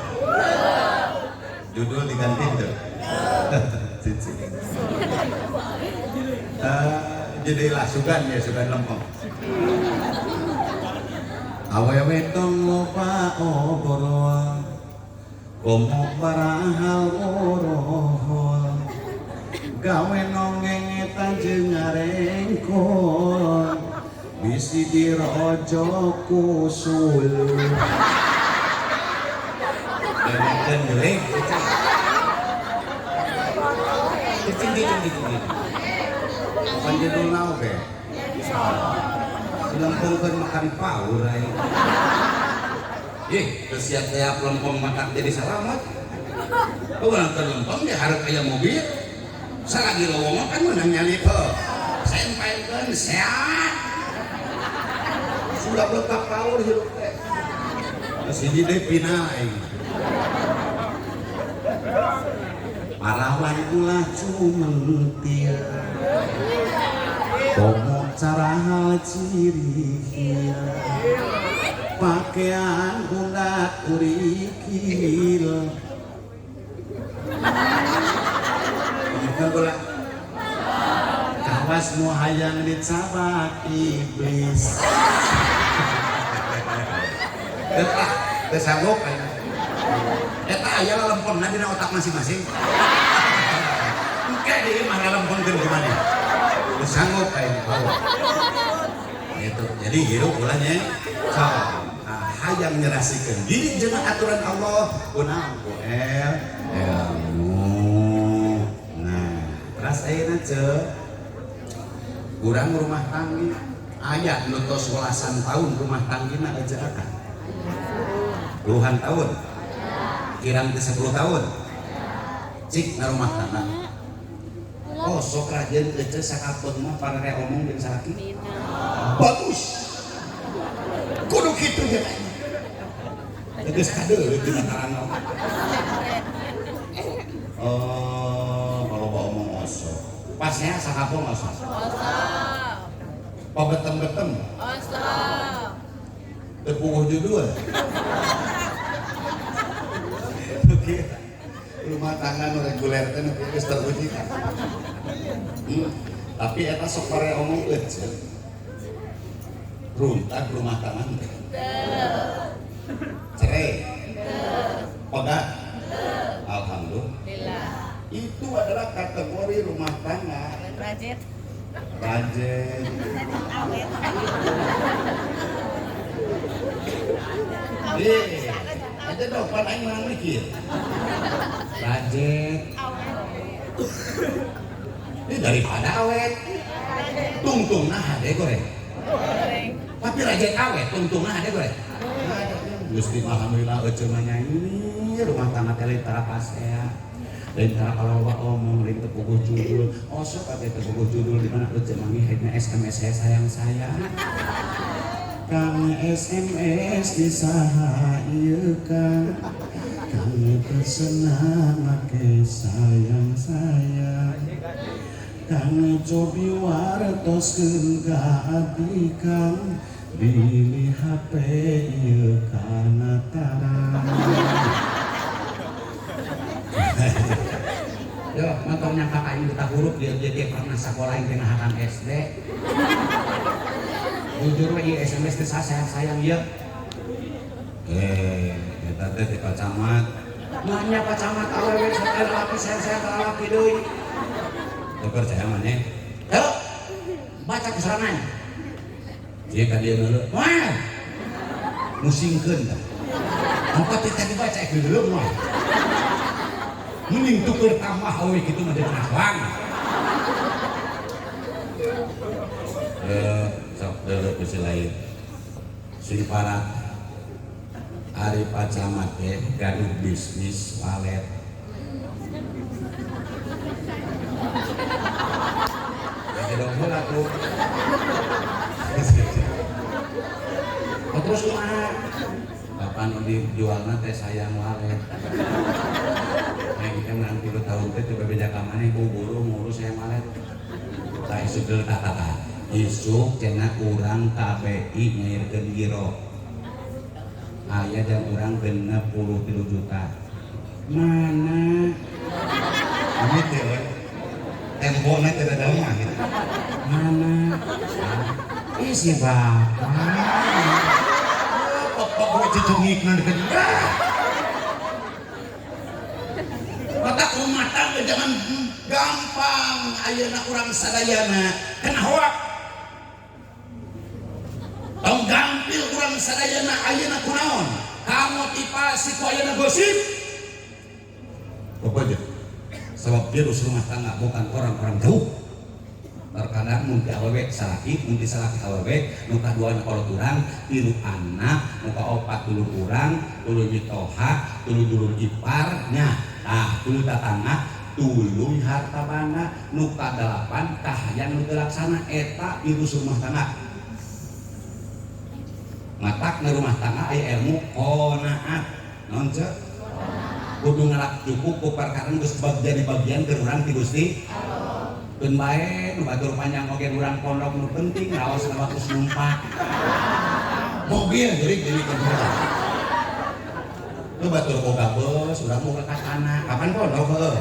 judul diganti tuh jadi lah sugan ya sugan lempeng awewe tong loba obrolan omong barahal orohol gawe nongengetan jeung ngarengkol bisi dirojo kusul dan geleng kecil bukan judul nau be lempengkeun makan paur ai terus siap-siap lempeng matak jadi salamat orang terlempeng dia harus kayak mobil selagi lowongan kan menang nyali ke sempelkan sehat sudah lengkap paur hidup teh masih jadi pinai parawan ulah cumentir komo cara hal ciri pakaian undak kurikil bola kawas nu hayang dicabak iblis teu sanggup eta aya lempengna dina otak masing-masing engke deui mah lempengkeun gimana teu sanggup aing gitu jadi hirup ulanya hayang nyerasikeun diri jeung aturan Allah kunaon ku ilmu. Nah, terus ayeuna ceu urang rumah tangga aya nu tos 12 tahun rumah tanggina ajakan. Puluhan tahun. Kirang teh 10 tahun. Cik na rumah tangga. Oh, sok rajeun teh sakapeung mah parere omong jeung salaki. Bagus. Kudu kitu ge. Tegas kade di mataran. Oh, kalau bawa omong osok. Pasnya sakapong osok. Osok. Pabetem-betem. Osok. Tepuh judul. Oke. Rumah tangga nu reguler teh geus teruji kan. Tapi eta sok pare omong euceul. Runtag rumah tangga teh. Cerai, pegat, alhamdulillah. Itu adalah kategori rumah tangga. Budget. Aja dong, pan aing mah mikir. Budget. Ini daripada awet. Tungtungna hade goreng. Tapi rajet awet, tungtungna hade goreng. Gusti alhamdulillah euceul mah nyanyi rumah tangga teh lain tara pasea lain tara kaloba omong lain teu puguh judul osok atuh teu puguh judul di mana euceul mah ngehitna SMS sayang saya kang SMS di saha ieu kang kang pesenna make sayang saya kang cobi wartoskeun ka abdi kang pilih HP ieu kana tarang. Yo, motornya kakak ini kita huruf dia pernah sekolah yang tengah akan SD. Jujur we SMS teh sayang ieu. Eta teh di Pacamat. Nanya Pacamat awewe sok laki saya laki deui. Teu percaya maneh. Ayo. Baca keserangan. Jika dia ngeluh, wah, musingkeun dah. Angkat teh dibaca ek dulu mah. Mending tuker tambah awe kitu mah deuna bang. Sok deuleu ku lain. Sing parat ari Pacamat teh gaduh bisnis walet. Ya dong heula tuh. Terus kumaha? Kapan dijualna teh sayang walet. Neng teh nanti 3 tahun teh coba beda ka maneh buru ngurus sayang walet. ka isuk deui tata isuk cenah urang KBI nyairkeun giro aya dan urang genep 63 juta mana amit teh tempona teh ada mah gitu mana isi bapak bapak gue cecungik nanti kan mata rumah tangga jangan gampang ayeuna urang sadayana kena hoak tong gampil urang sadayana ayeuna kunaon kamotivasi ku ayeuna gosip apa aja sebab virus rumah tangga bukan orang-orang jauh terkadang mungkin awewe salaki mungkin salaki awewe nuka dua anak kolot urang tilu anak nuka opat dulur urang dulur mitoha dulur iparnya dulur tatangga dulur harta banda nuka 8 kahayan nu laksana eta virus rumah tangga matak na rumah tangga aya ilmu qanaat naon ce kudu ngalak cukup ku perkara geus jadi bagian ke urang ti Gusti keun bae nu batur panjang oge urang pondok nu penting raos na waktu numpak mobil jadi ke urang nu batur boga bos urang boga katana kapan pondok heuh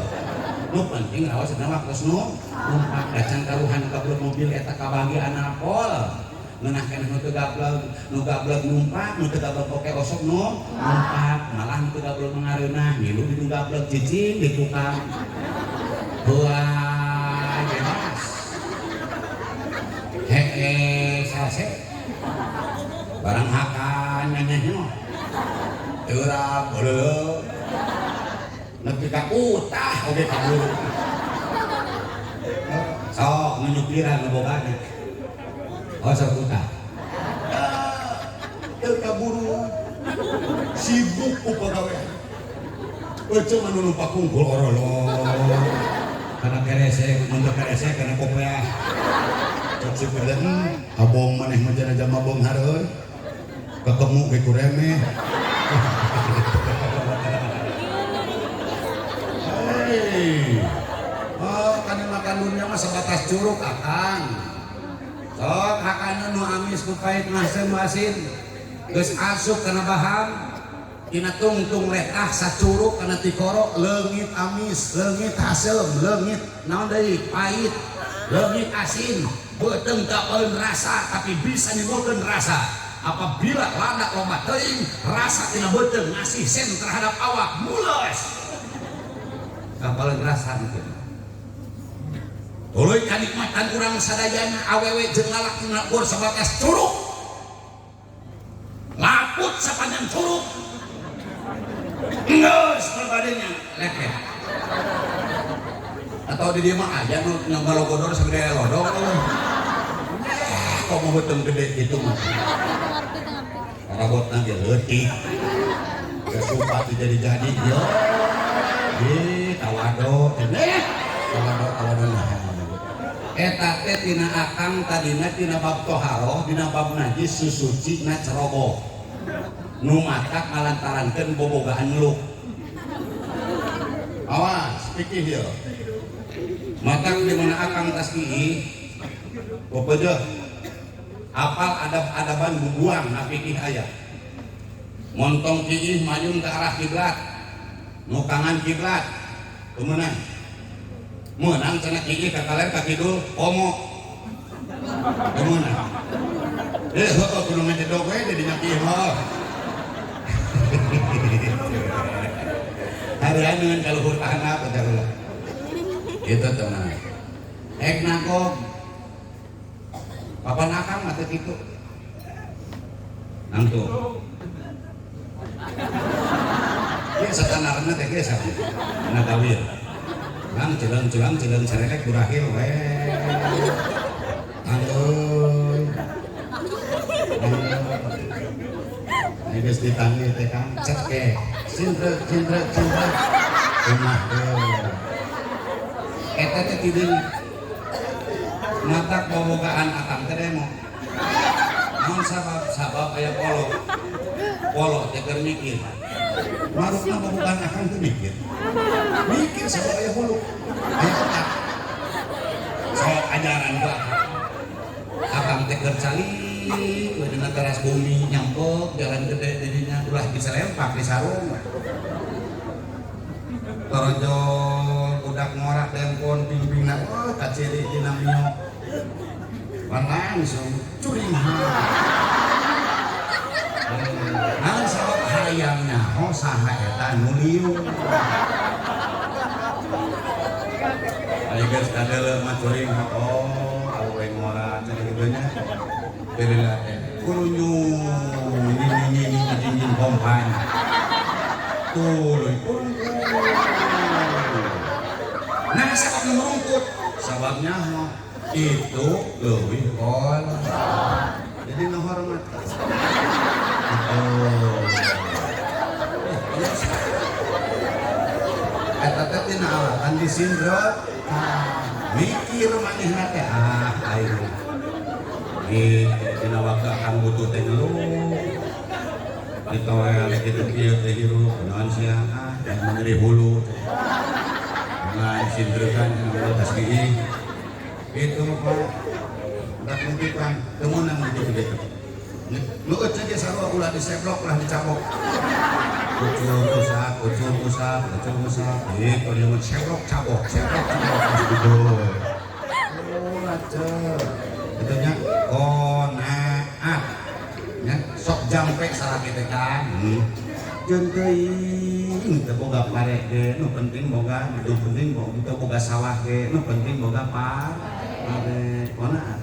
nu penting raos na waktu numpak dacan karuhan kabeul mobil eta kabagi anapol ngeunah keneh nu gablek numpak nu teu gablek poke osok numpak malah nu teu gablek mangareunah ngilu di nu gablek cicing di tukang wah jelas sase barang hakan nyanyi eurang beuleuh nepi ka utah oge kabur sok nyupiran ngebogaan oh seputar kaburu sibuk ku pagawean cuma numpak kungkul orolong karena keresek untuk keresek karena kopea cok si peden abong maneh menjana jam abong hareuy ketemu ke kureme hei oh kana makan dunia mah sebatas curug akang sok hakana nu amis ku pait masem wasin geus asup kana baham tina tungtung letah sacurug kana tikoro leungit amis leungit hasem leungit naon deui pait leungit asin beuteung kapeun rasa tapi bisa nimbulkeun rasa apabila lada loba teuing rasa tina beuteung ngasih sen terhadap awak mules kapeun rasa gitu tuluy kanikmatan urang sadayana awewe jeung lalakina gur sebatas curug laput sapanjang curug geus perbadanya leket atau di dieu mah aya nu ngalogodor sagede lodong kok mau beuteung gede kitu mah rabotna ge leutik geus sumpah jadi yo tawado tawado eta teh tina akang tadina tina bab toharoh dina bab najis susuci na ceroboh nu matak ngalantarankeun bobogaan ngeluk awas pikih ieu matak di mana akang tas kiih popeujeuh apal adab-adaban bubuang na pikih aya montong kiih mayun ke arah kiblat nu kangan kiblat kemeunang menang cenah kieu ka kaler ka kidul pomo kemeunang heuh kudu ngedog we di dinya kieu mah harian dengan kaluhur tanah padarulah itu teman ek nangkog papan akang mah teu kitu nangtu ieu satanarna teh geus na kawin nang jelang cerelek durahil we aduh ini geus ditangi teh Kang cek cintre umah eta teh tidung matak bobogaan akang teh demo naon sabab aya polo teh keur mikir marupna bobogaan akang teh mikir sabab aya hulu aya otak sok ajaran gua akang teh keur cali dina teras bumi nyampok jalan gede didinya ulah bisa lempak di sarung torojol udak ngorak telepon pimpinna kaciri dina miok langsung curi naon sabab hayangnya saha eta nu liung ayo guys kadele mah curi awe ngorak cenah kitu nya pilihlah kurunyu nyin kompan tuh kurunyu nah sabab merungkut sababnya itu lebih kol jadi menghormat eta teh tina alatan di sindrot mikir manehna teh ayo tina waktu kang butuh teh dulu ditoel kitu kieu teh hirup naon sia yang mengeri hulu ngan sindrekan cenah tas geuing itu Pak udah mungkin temunan gitu lu aja sarua ulah diseblok ulah dicabok ucul usap itu yang seblok cabok gitu oh aja itu nya konaat nya sok jampe salah kita kan jeung teuing teu boga parege nu penting boga nu penting boga sawah ge nu penting boga pare konaat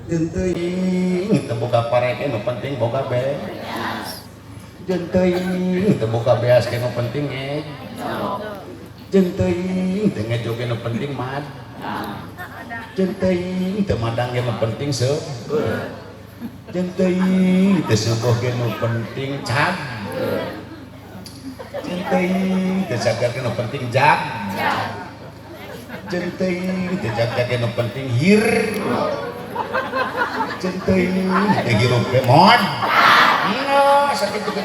jeung teuing teu boga parege nu penting boga beas jeung teuing teu boga beas ge nu penting ge jeung teuing teu ngejo ge nu penting mad jeung teuing teu madang ge nu penting seueur jeung teuing teu subuh ge nu penting cad jeung teuing teu jaga ge nu penting jag jeung teuing teu jaga ge nu penting hir jeung teuing teu hirup ge mod sakitu ge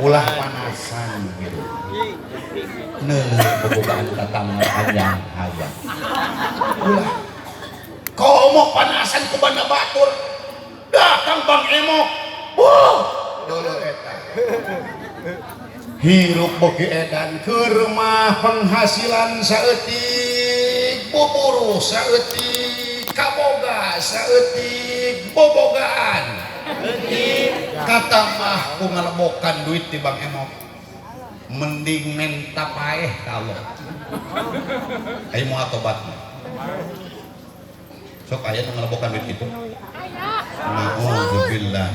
ulah panasan gitu neuleuh bobogaan datang hayang ulah komo panasan ku banda batur datang Bang Emok dulu eta hirup beuki edan keur mah penghasilan saeutik buburu saeutik kaboga saeutik bobogaan kata mah ku ngalebokan duit di Bang Emok mending menta paeh ka Allah ayo moal tobat sok aya nu ngalebokan duit kitu Alhamdulillah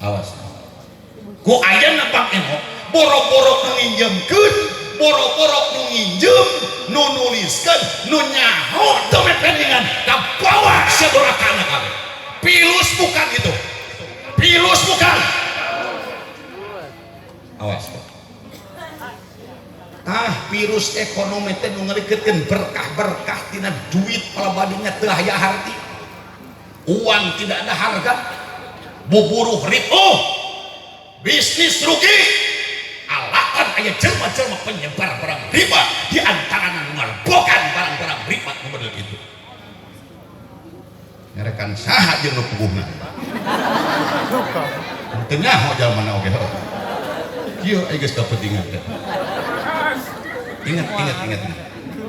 awas ku aya na Bang Emok boro-boro nu nginjemkeun boro-boro nu nginjem nu nuliskeun nu nyaho teu mependingan ka bawa sadorakana kabeh pilus bukan itu pilus bukan awas virus ekonomi teh nu ngalikeutkeun berkah-berkah tina duit palabadinya teu aya harti uang tidak ada harga buburuh ribu bisnis rugi alakan aya jelma-jelma penyebar barang riba di antara nu ngalbokan barang-barang riba nu model kitu ngarekan saha jeung nu puguhna teu nyaho jalmana oge kieu aya geus kapentingan teh ingat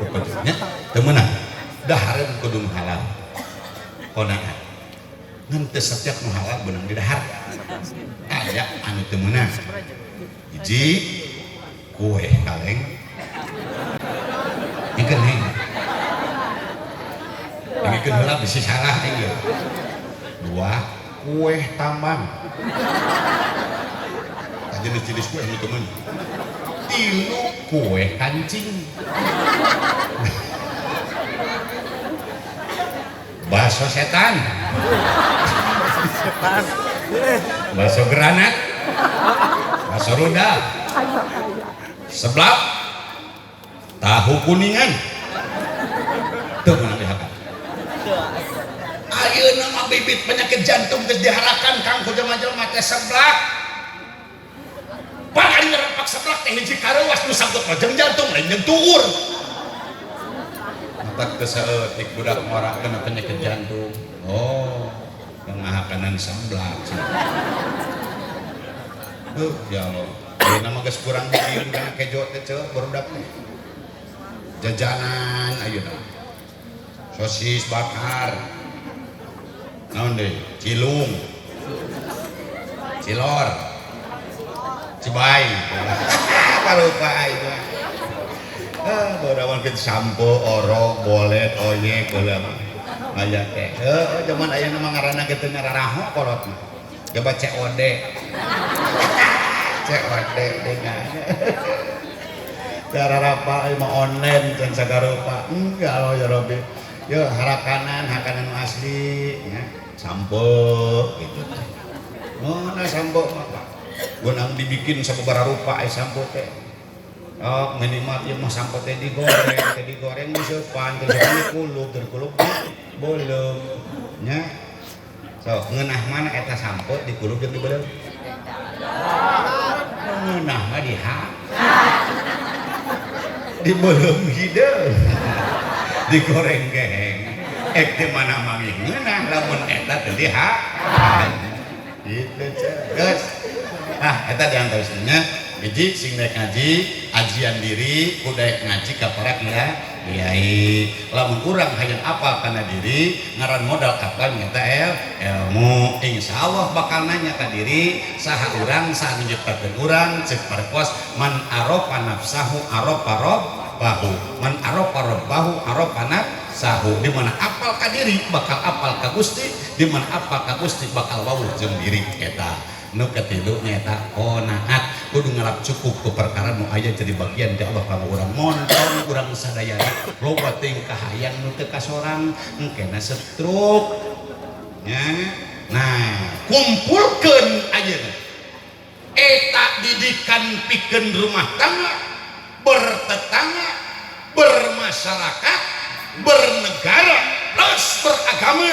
pokoknya teu meunang dahareun kudu halal konaan ngan teu setiap nu halal beunang di dahar aya anu teu meunang hiji kue kaleng pikeun heng pikeun heula bisi salah ieu dua kue tambang jenis-jenis kue anu teu meunang tilu kue kancing bakso setan bakso granat bakso rudal seblak tahu kuningan teu meunang dihakal ayeuna mah bibit penyakit jantung geus diharakan kang ku jelema-jelema teh seblak Pak ari ngerepak seblak teh hiji kareuwas nu sangkut jeung jantung lain jeung tuur tak keseetik budak morak kena penyakit jantung. Oh, pengahakanan samblak. Ya Allah. Ini nama geus kurang dieun kana kejo teh ceuh barudak teh. Jajanan ayeuna. Sosis bakar. Naon deui? Cilung. Cilor. Cibai. Kalupa itu. Bodawan kita sampo, orok, bolet, oyek, geula mah. Aya teh. Zaman ayeuna mah ngaranna kitu ngararaho kolot mah. Coba COD. COD dengan. Cara apa mah online can sagarupa. Enggak lo ya Robi. Yo harakanan asli ya. Sampo gitu teh. Mana sampo mah Pak? Gunang dibikin sababaraha rupa sampo teh. Oh, minimal ieu mah sampo teh digoreng diseupan terus dikulub bolem nya. So, ngeunah mana eta sampo dikulub jeung dibeuleuh? Ngeunah mah diha. Dibeuleuh hideung. Digoreng geheng. Teh mana mangih ngeunah lamun eta teh diha. Gitu geus. Nah, eta diantaranya hiji sing daek ngaji, ajian diri, kudaek ngaji ka para kiai. Lamun urang hayang apal kana diri, ngaran modal kapan nyata ilmu. Insyaallah bakal nanya ka diri, saha urang, saha nyiptakeun urang, ceuk parpos man arafa nafsahu arafa rabbahu. Man arafa rabbahu arafa nafsahu. Di mana apal ka diri bakal apal ka Gusti, di mana apal ka Gusti bakal wawuh jeung diri eta. Nu katilu nyata qanaat kudu ngalap cukup ku perkara nu aya jadi bagian di Allah kanggo urang montong urang sadayana loba teuing kahayang nu teu kasorang engkena setruk nya. Nah kumpulkeun ayeuna eta didikan pikeun rumah tangga bertetangga bermasyarakat bernegara plus beragama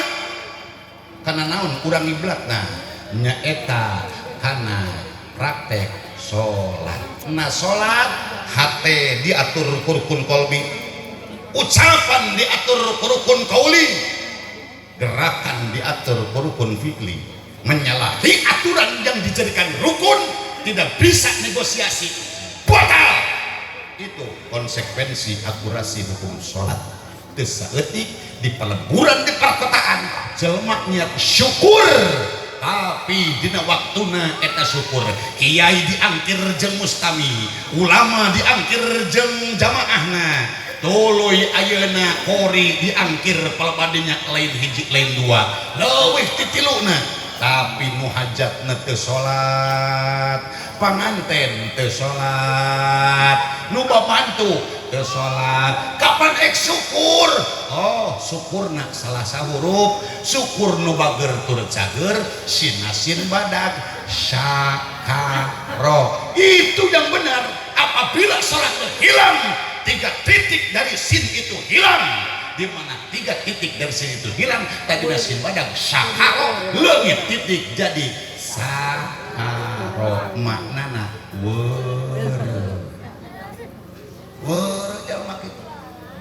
kana naon urang iblat. Nah nyaeta kana praktek sholat. Nah sholat hate diatur rukun kolbi, ucapan diatur rukun kauli, gerakan diatur rukun fikli. Menyalahi aturan yang dijadikan rukun tidak bisa negosiasi, batal. Itu konsekuensi akurasi hukum sholat. Teu saeutik di peleburan di perkotaan jelema niat syukur tapi dina waktuna eta syukur kiai diangkir jeung mustami, ulama diangkir jeung jamaahna, tuluy ayeuna kori diangkir palebadinya lain hiji lain dua leuwih ti tiluna. Tapi nu hajatna teu salat, panganten teu salat, nu babantu teu salat, kapan ek syukur? Oh, syukurna salah huruf, syukur nu bager turut cager, sinasin badag, syakaro. Itu yang benar. Apabila salat hilang, 3 titik dari sin itu hilang. Di mana 3 titik dari sin itu hilang, tadi sin badag syakaro, leungit titik jadi sakaro. Maknana weur jalma kitu.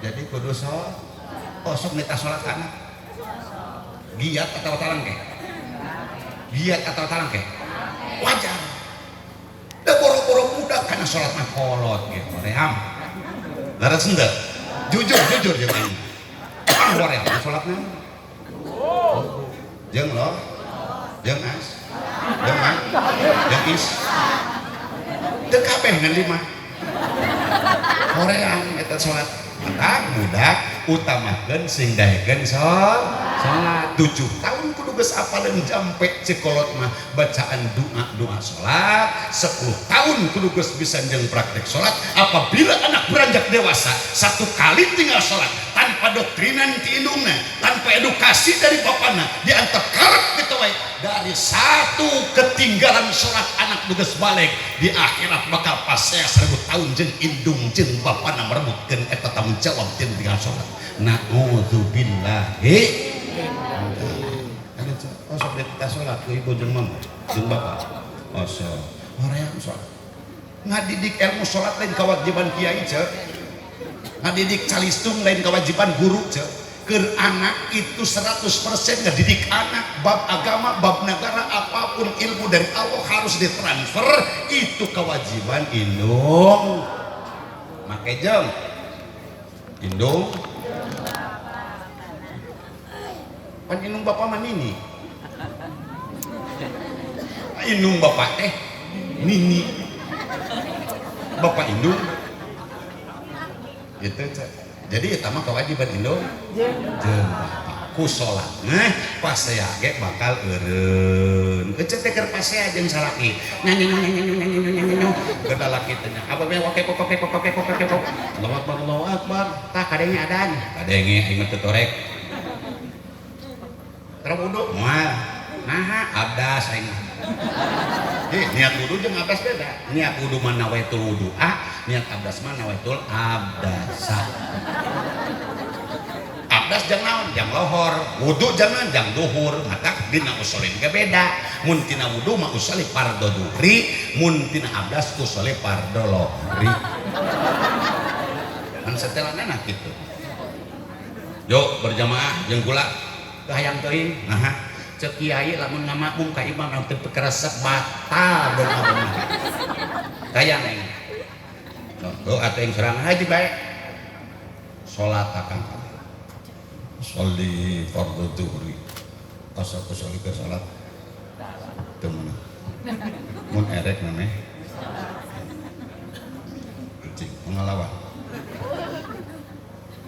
Jadi kudu sok nita salat kana giat atau talangke, giat atau talangke wajar. Da boro-boro budak kana salat mah kolot gitu ream laras henteu jujur jeung aing ream salatna jeung lo jeung as jeung man jeung is teu kabeh ngan 5 hoream eta salat. Maka budak utamakeun sing daekeun salat. 7 tahun kudu geus apaleun jampe cikolot mah bacaan doa salat. 10 tahun kudu geus bisa jeung praktek salat. Apabila anak beranjak dewasa 1 kali tinggal salat tanpa doktrinan ti indungna, tanpa edukasi dari bapana, diantep karep kitu wae. Dari 1 ketinggalan salat anak geus balik di akhirat bakal pasea 1000 tahun jeung indung jeung bapana merebutkeun eta tanggung jawab jeung tinggal salat. Na'udzubillahi. Oh sok kita salat ku ibu jeung mama jeung bapak. Oh sok hoream salat. Ngadidik ilmu salat lain kewajiban kiai ceuk. ngadidik calistung lain kewajiban guru ke anak itu 100% ngedidik anak bab agama bab negara apapun ilmu dari Allah harus ditransfer itu kewajiban indung make jeng indung pan indung bapak man ini indung bapak teh nini bapak indung gitu jadi itu mah kewajiban indung jeung bapak ku salat pas saya ge bakal eureun ecet teh keur pas saya jeung salaki nyanyi kada laki teh apa we wake Allahu akbar tah kadenge adan kadenge aing teh torek terus wudu moal nah abdas aing niat wudu jeung abdas beda niat wudu mah nawaitul wudu niat abdas mah nawaitul abdasa abdas jang naon jang lohor wudu jangan jang duhur maka dina usulin ge beda mun tina wudu mah usuli fardu duhri mun tina abdas usuli fardu lohri kan setelana nah kitu yuk berjamaah jeung kula hayang teuing nah cek kiai lamun ngamakmum ka imam teu keresep batal dong abang kaya neng doa teh serang haji bae salat akang sholli fardhu dhuhri asa kusoli ke salat teu meunang mun erek nameh cing pengalawan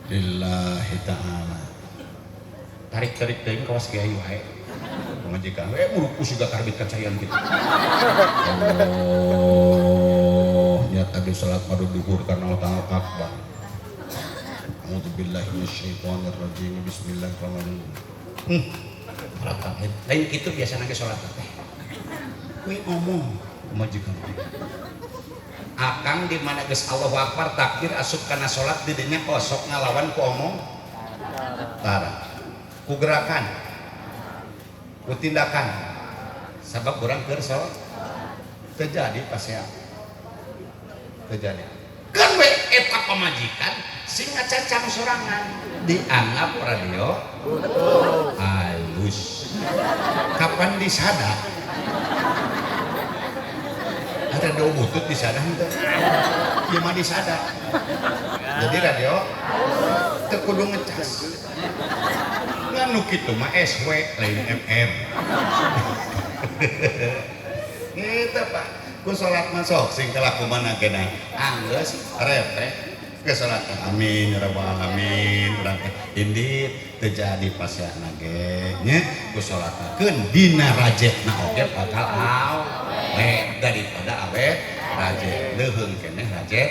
lillahi ta'ala tarik-tarik teuing kawas kiai wae pengajikan muruku juga karbit kacayan gitu Allah niat tadi salat pada duhur karena Allah akbar a'udzubillahi minasyaitonir rajim bismillahirrahmanirrahim lain itu biasa nage salat teh kuwi ngomong pengajikan akang di mana geus Allahu akbar takbir asup kana salat di dinya kosok ngalawan ku omong tara ku gerakan ku tindakan sabab orang keur salat terjadi pas ya terjadi kan we eta pamajikan sing ngacacang sorangan dianggap radio halus kapan disada ada do butut disada henteu ieu mah disada jadi radio teu kudu ngecas anu kitu mah SW lain MM gitu Pak ku salat masuk sing kelakuman ageuna anggeus repeh ke salat amin ya rabbal alamin urang teh indit teu jadi pasiana ge nya ku salatakeun dina rajetna oge bakal awe daripada awe rajet leuheung keneh rajet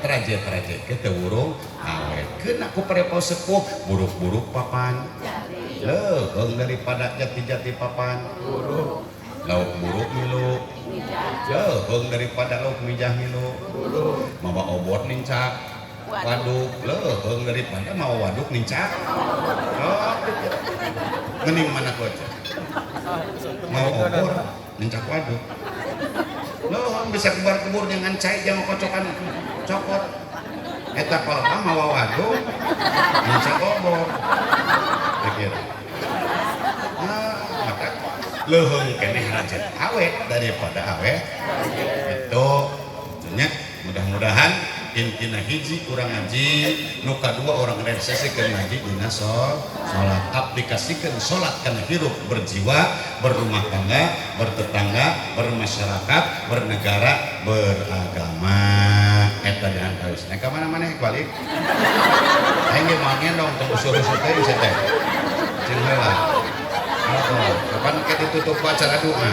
rajet ke teu urung awe keun aku parepau sepuh buruk-buruk papan leuheung daripada jati-jati papan buruk lauk buruk milu leuheung daripada lauk mijah milu mawa obor nincak waduk leuheung daripada mawa waduk nincak mending mana koca mau obor nincak waduk leuheung bisa kebar-kebur dengan cai jangan kocokan cokot eta palpa mawa waduk nincak obor pikir maka leuheung keneh rajet awet daripada awet itu tentunya mudah-mudahan intina hiji kurang ngaji nu kadua orang resesikeun ngaji dina salat aplikasikeun salat kana hirup berjiwa berumah tangga bertetangga bermasyarakat bernegara beragama eta jangan tahu nek ka mana-mana balik aing ge mangen dong tong usul-usul teh bisa teh cing heula kapan ke ditutup acara doa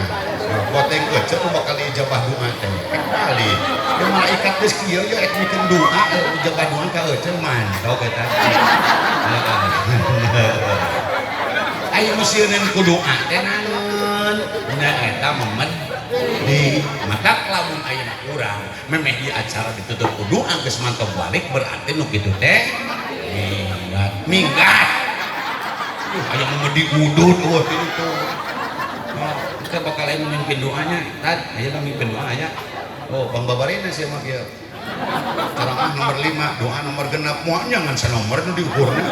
poteng ece bakal ijabah doa teh kali ya malaikat geus kieu ya ek mikeun doa ijabah doa ka ece mantau eta aya mesieun ku doa teh naon nya eta memed di maka lamun ayeuna urang memeh di acara ditutup ku doa geus mantap balik berarti nu kitu teh minggat ayam memedi mudut waktu itu kita bakal memimpin doanya tad ayo memimpin doanya oh bang babarina sih mak ya ceramah nomor 5 doa nomor genap moal nyangan sanomor nu diukurna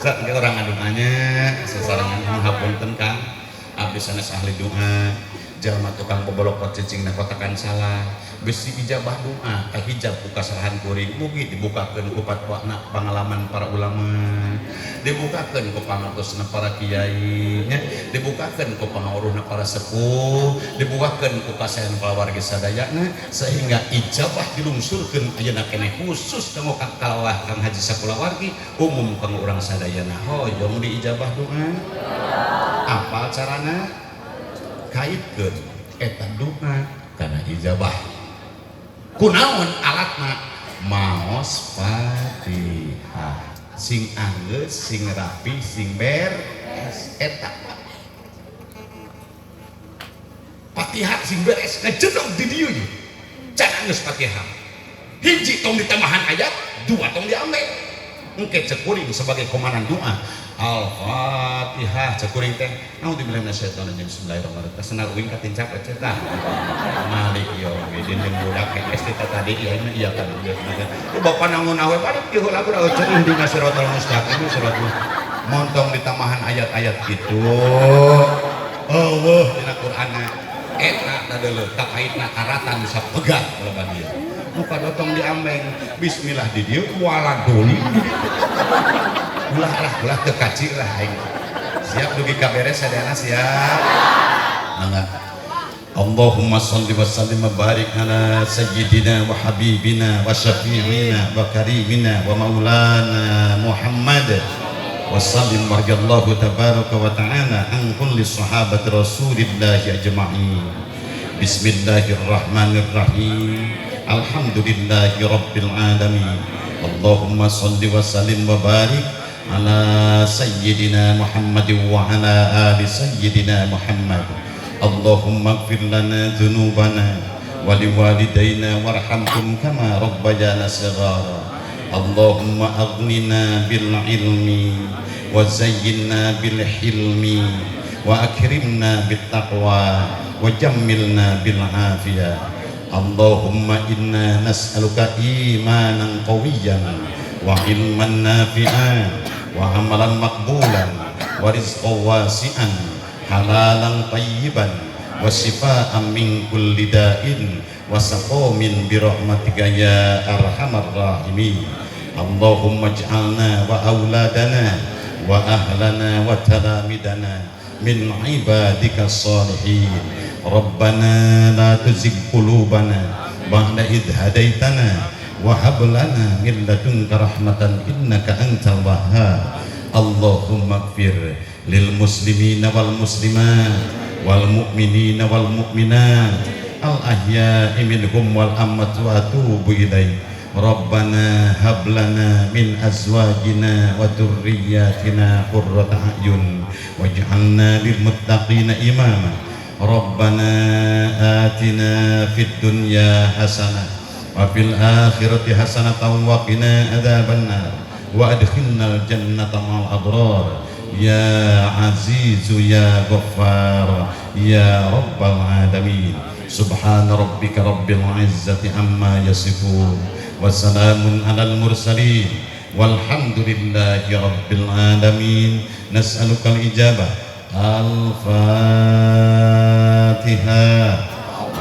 sak ge orang adunanya sasarangan ngapunten Kang abdi sanes ahli doa jalma tukang bobolokot cicingna kotakan salah besi ijabah doa hijab ku kasarahan kuring mugi dibukakeun ku fatwana pengalaman para ulama dibukakeun ku pangertosna para kiai nya dibukakeun ku pangawruhna para sepuh dibukakeun ku kasayan kulawarga sadayana sehingga ijabah dilungsurkeun ayeuna keneh khusus kanggo kalawah Kang Haji sakulawargi umum kanggo urang sadayana hoyong di ijabah doa apa carana kaitkeun eta doa kana ijabah kunaon alatna maos Fatihah sing anggeus sing rapi sing beres eta Fatihah sing beres ngajedog di dieu can anggeus Fatihah hiji tong ditambahan ayat dua tong diambil engke cekuring sebagai komandan doa Al-Fatihah cekuring teh naon dibilang syaitan jeung bismillahirrahmanirrahim senar uing ka tincak ecetah malik yo bidin jeung budak SD tadi iya kan bapak nangun awe paling ieu lagu ceureun dina siratal mustaqim siratul montong ditambahan ayat-ayat gitu Allah dina Qur'anna eta tadeuleut kakaitna karatan sapegat leban ieu muka dotong diambeng bismillah di dieu waladoli ulah kekacil lah aing siap dugi kaberes sadayana siap mangga Allahumma shalli wa sallim wa barik ala sayyidina wa habibina wa syafi'ina wa karimina wa maulana Muhammad wa sallim warjallahu tabaraka wa ta'ala an kulli sahabati rasulillahi ajma'in bismillahirrahmanirrahim alhamdulillahi rabbil alamin Allahumma shalli wa sallim wa barik ala sayyidina Muhammad wa ala ali sayyidina Muhammad Allahumma ighfir lana dhunubana wa liwalidayna warhamhum kama rabbayana shighara Allahumma aghnina bil ilmi wa zayyinna bil hilmi wa akrimna bit taqwa wa jammilna bil afiyah Allahumma inna nas'aluka imanan qawiyyan wa ilman nafi'an wa amalan makbulan wa rizqan wasi'an halalan tayyiban wa shifaan min kulli da'in wa saqamin bi rahmatika ya arhamar rahimin Allahumma ij'alna wa auladana wa ahlana wa talamidana min ibadika salihin Rabbana la tuzigh qulubana ba'da idh hadaitana wa hab lana min ladunka rahmatan innaka antal wahhab Allahumma ighfir lil muslimina wal muslimat wal mu'minina wal mu'minat al ahya'i minhum wal amwat wa atubu ilaik Rabbana hab lana min azwajina wa dhurriyyatina qurrata a'yun waj'alna lil muttaqina imama Rabbana atina fid dunya hasanah wa fil akhirati hasanatan wa qina adzabannar wa adkhilnal jannata ma'al abrar ya azizu ya ghaffar ya rabbal alamin subhana rabbika rabbil izzati amma yasifun wa salamun alal mursalin walhamdulillahi rabbil alamin nas'alukal ijabah al-fatihah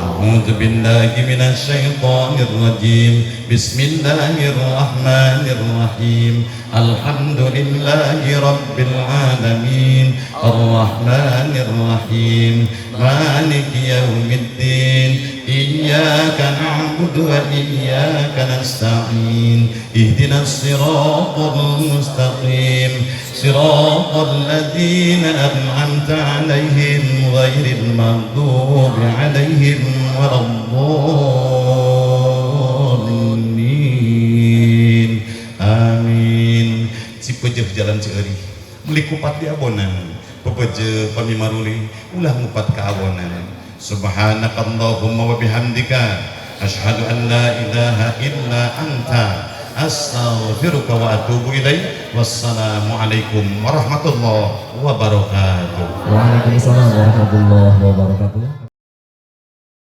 A'udzu billahi minasy syaithanir rajim. Bismillahirrahmanirrahim. Alhamdulillahi rabbil alamin. Arrahmanir rahim. Maliki yaumiddin. Iyyaka na'budu wa iyyaka nasta'in. Ihdinas siratal mustaqim. Siratal ladzina an'amta 'alaihim ghairil maghdubi 'alaihim waladdallin. Amin. Cipeujeuf jalan Ceueurik meuli kupat di abonan pepeujeuf pami maruli ulah ngupat ka abonan. Subhanakallahumma wa bihamdika asyhadu an la ilaha illa anta astaghfiruka wa atubu ilaik. Wassalamu alaikum warahmatullahi wabarakatuh. Waalaikumsalam warahmatullahi wabarakatuh.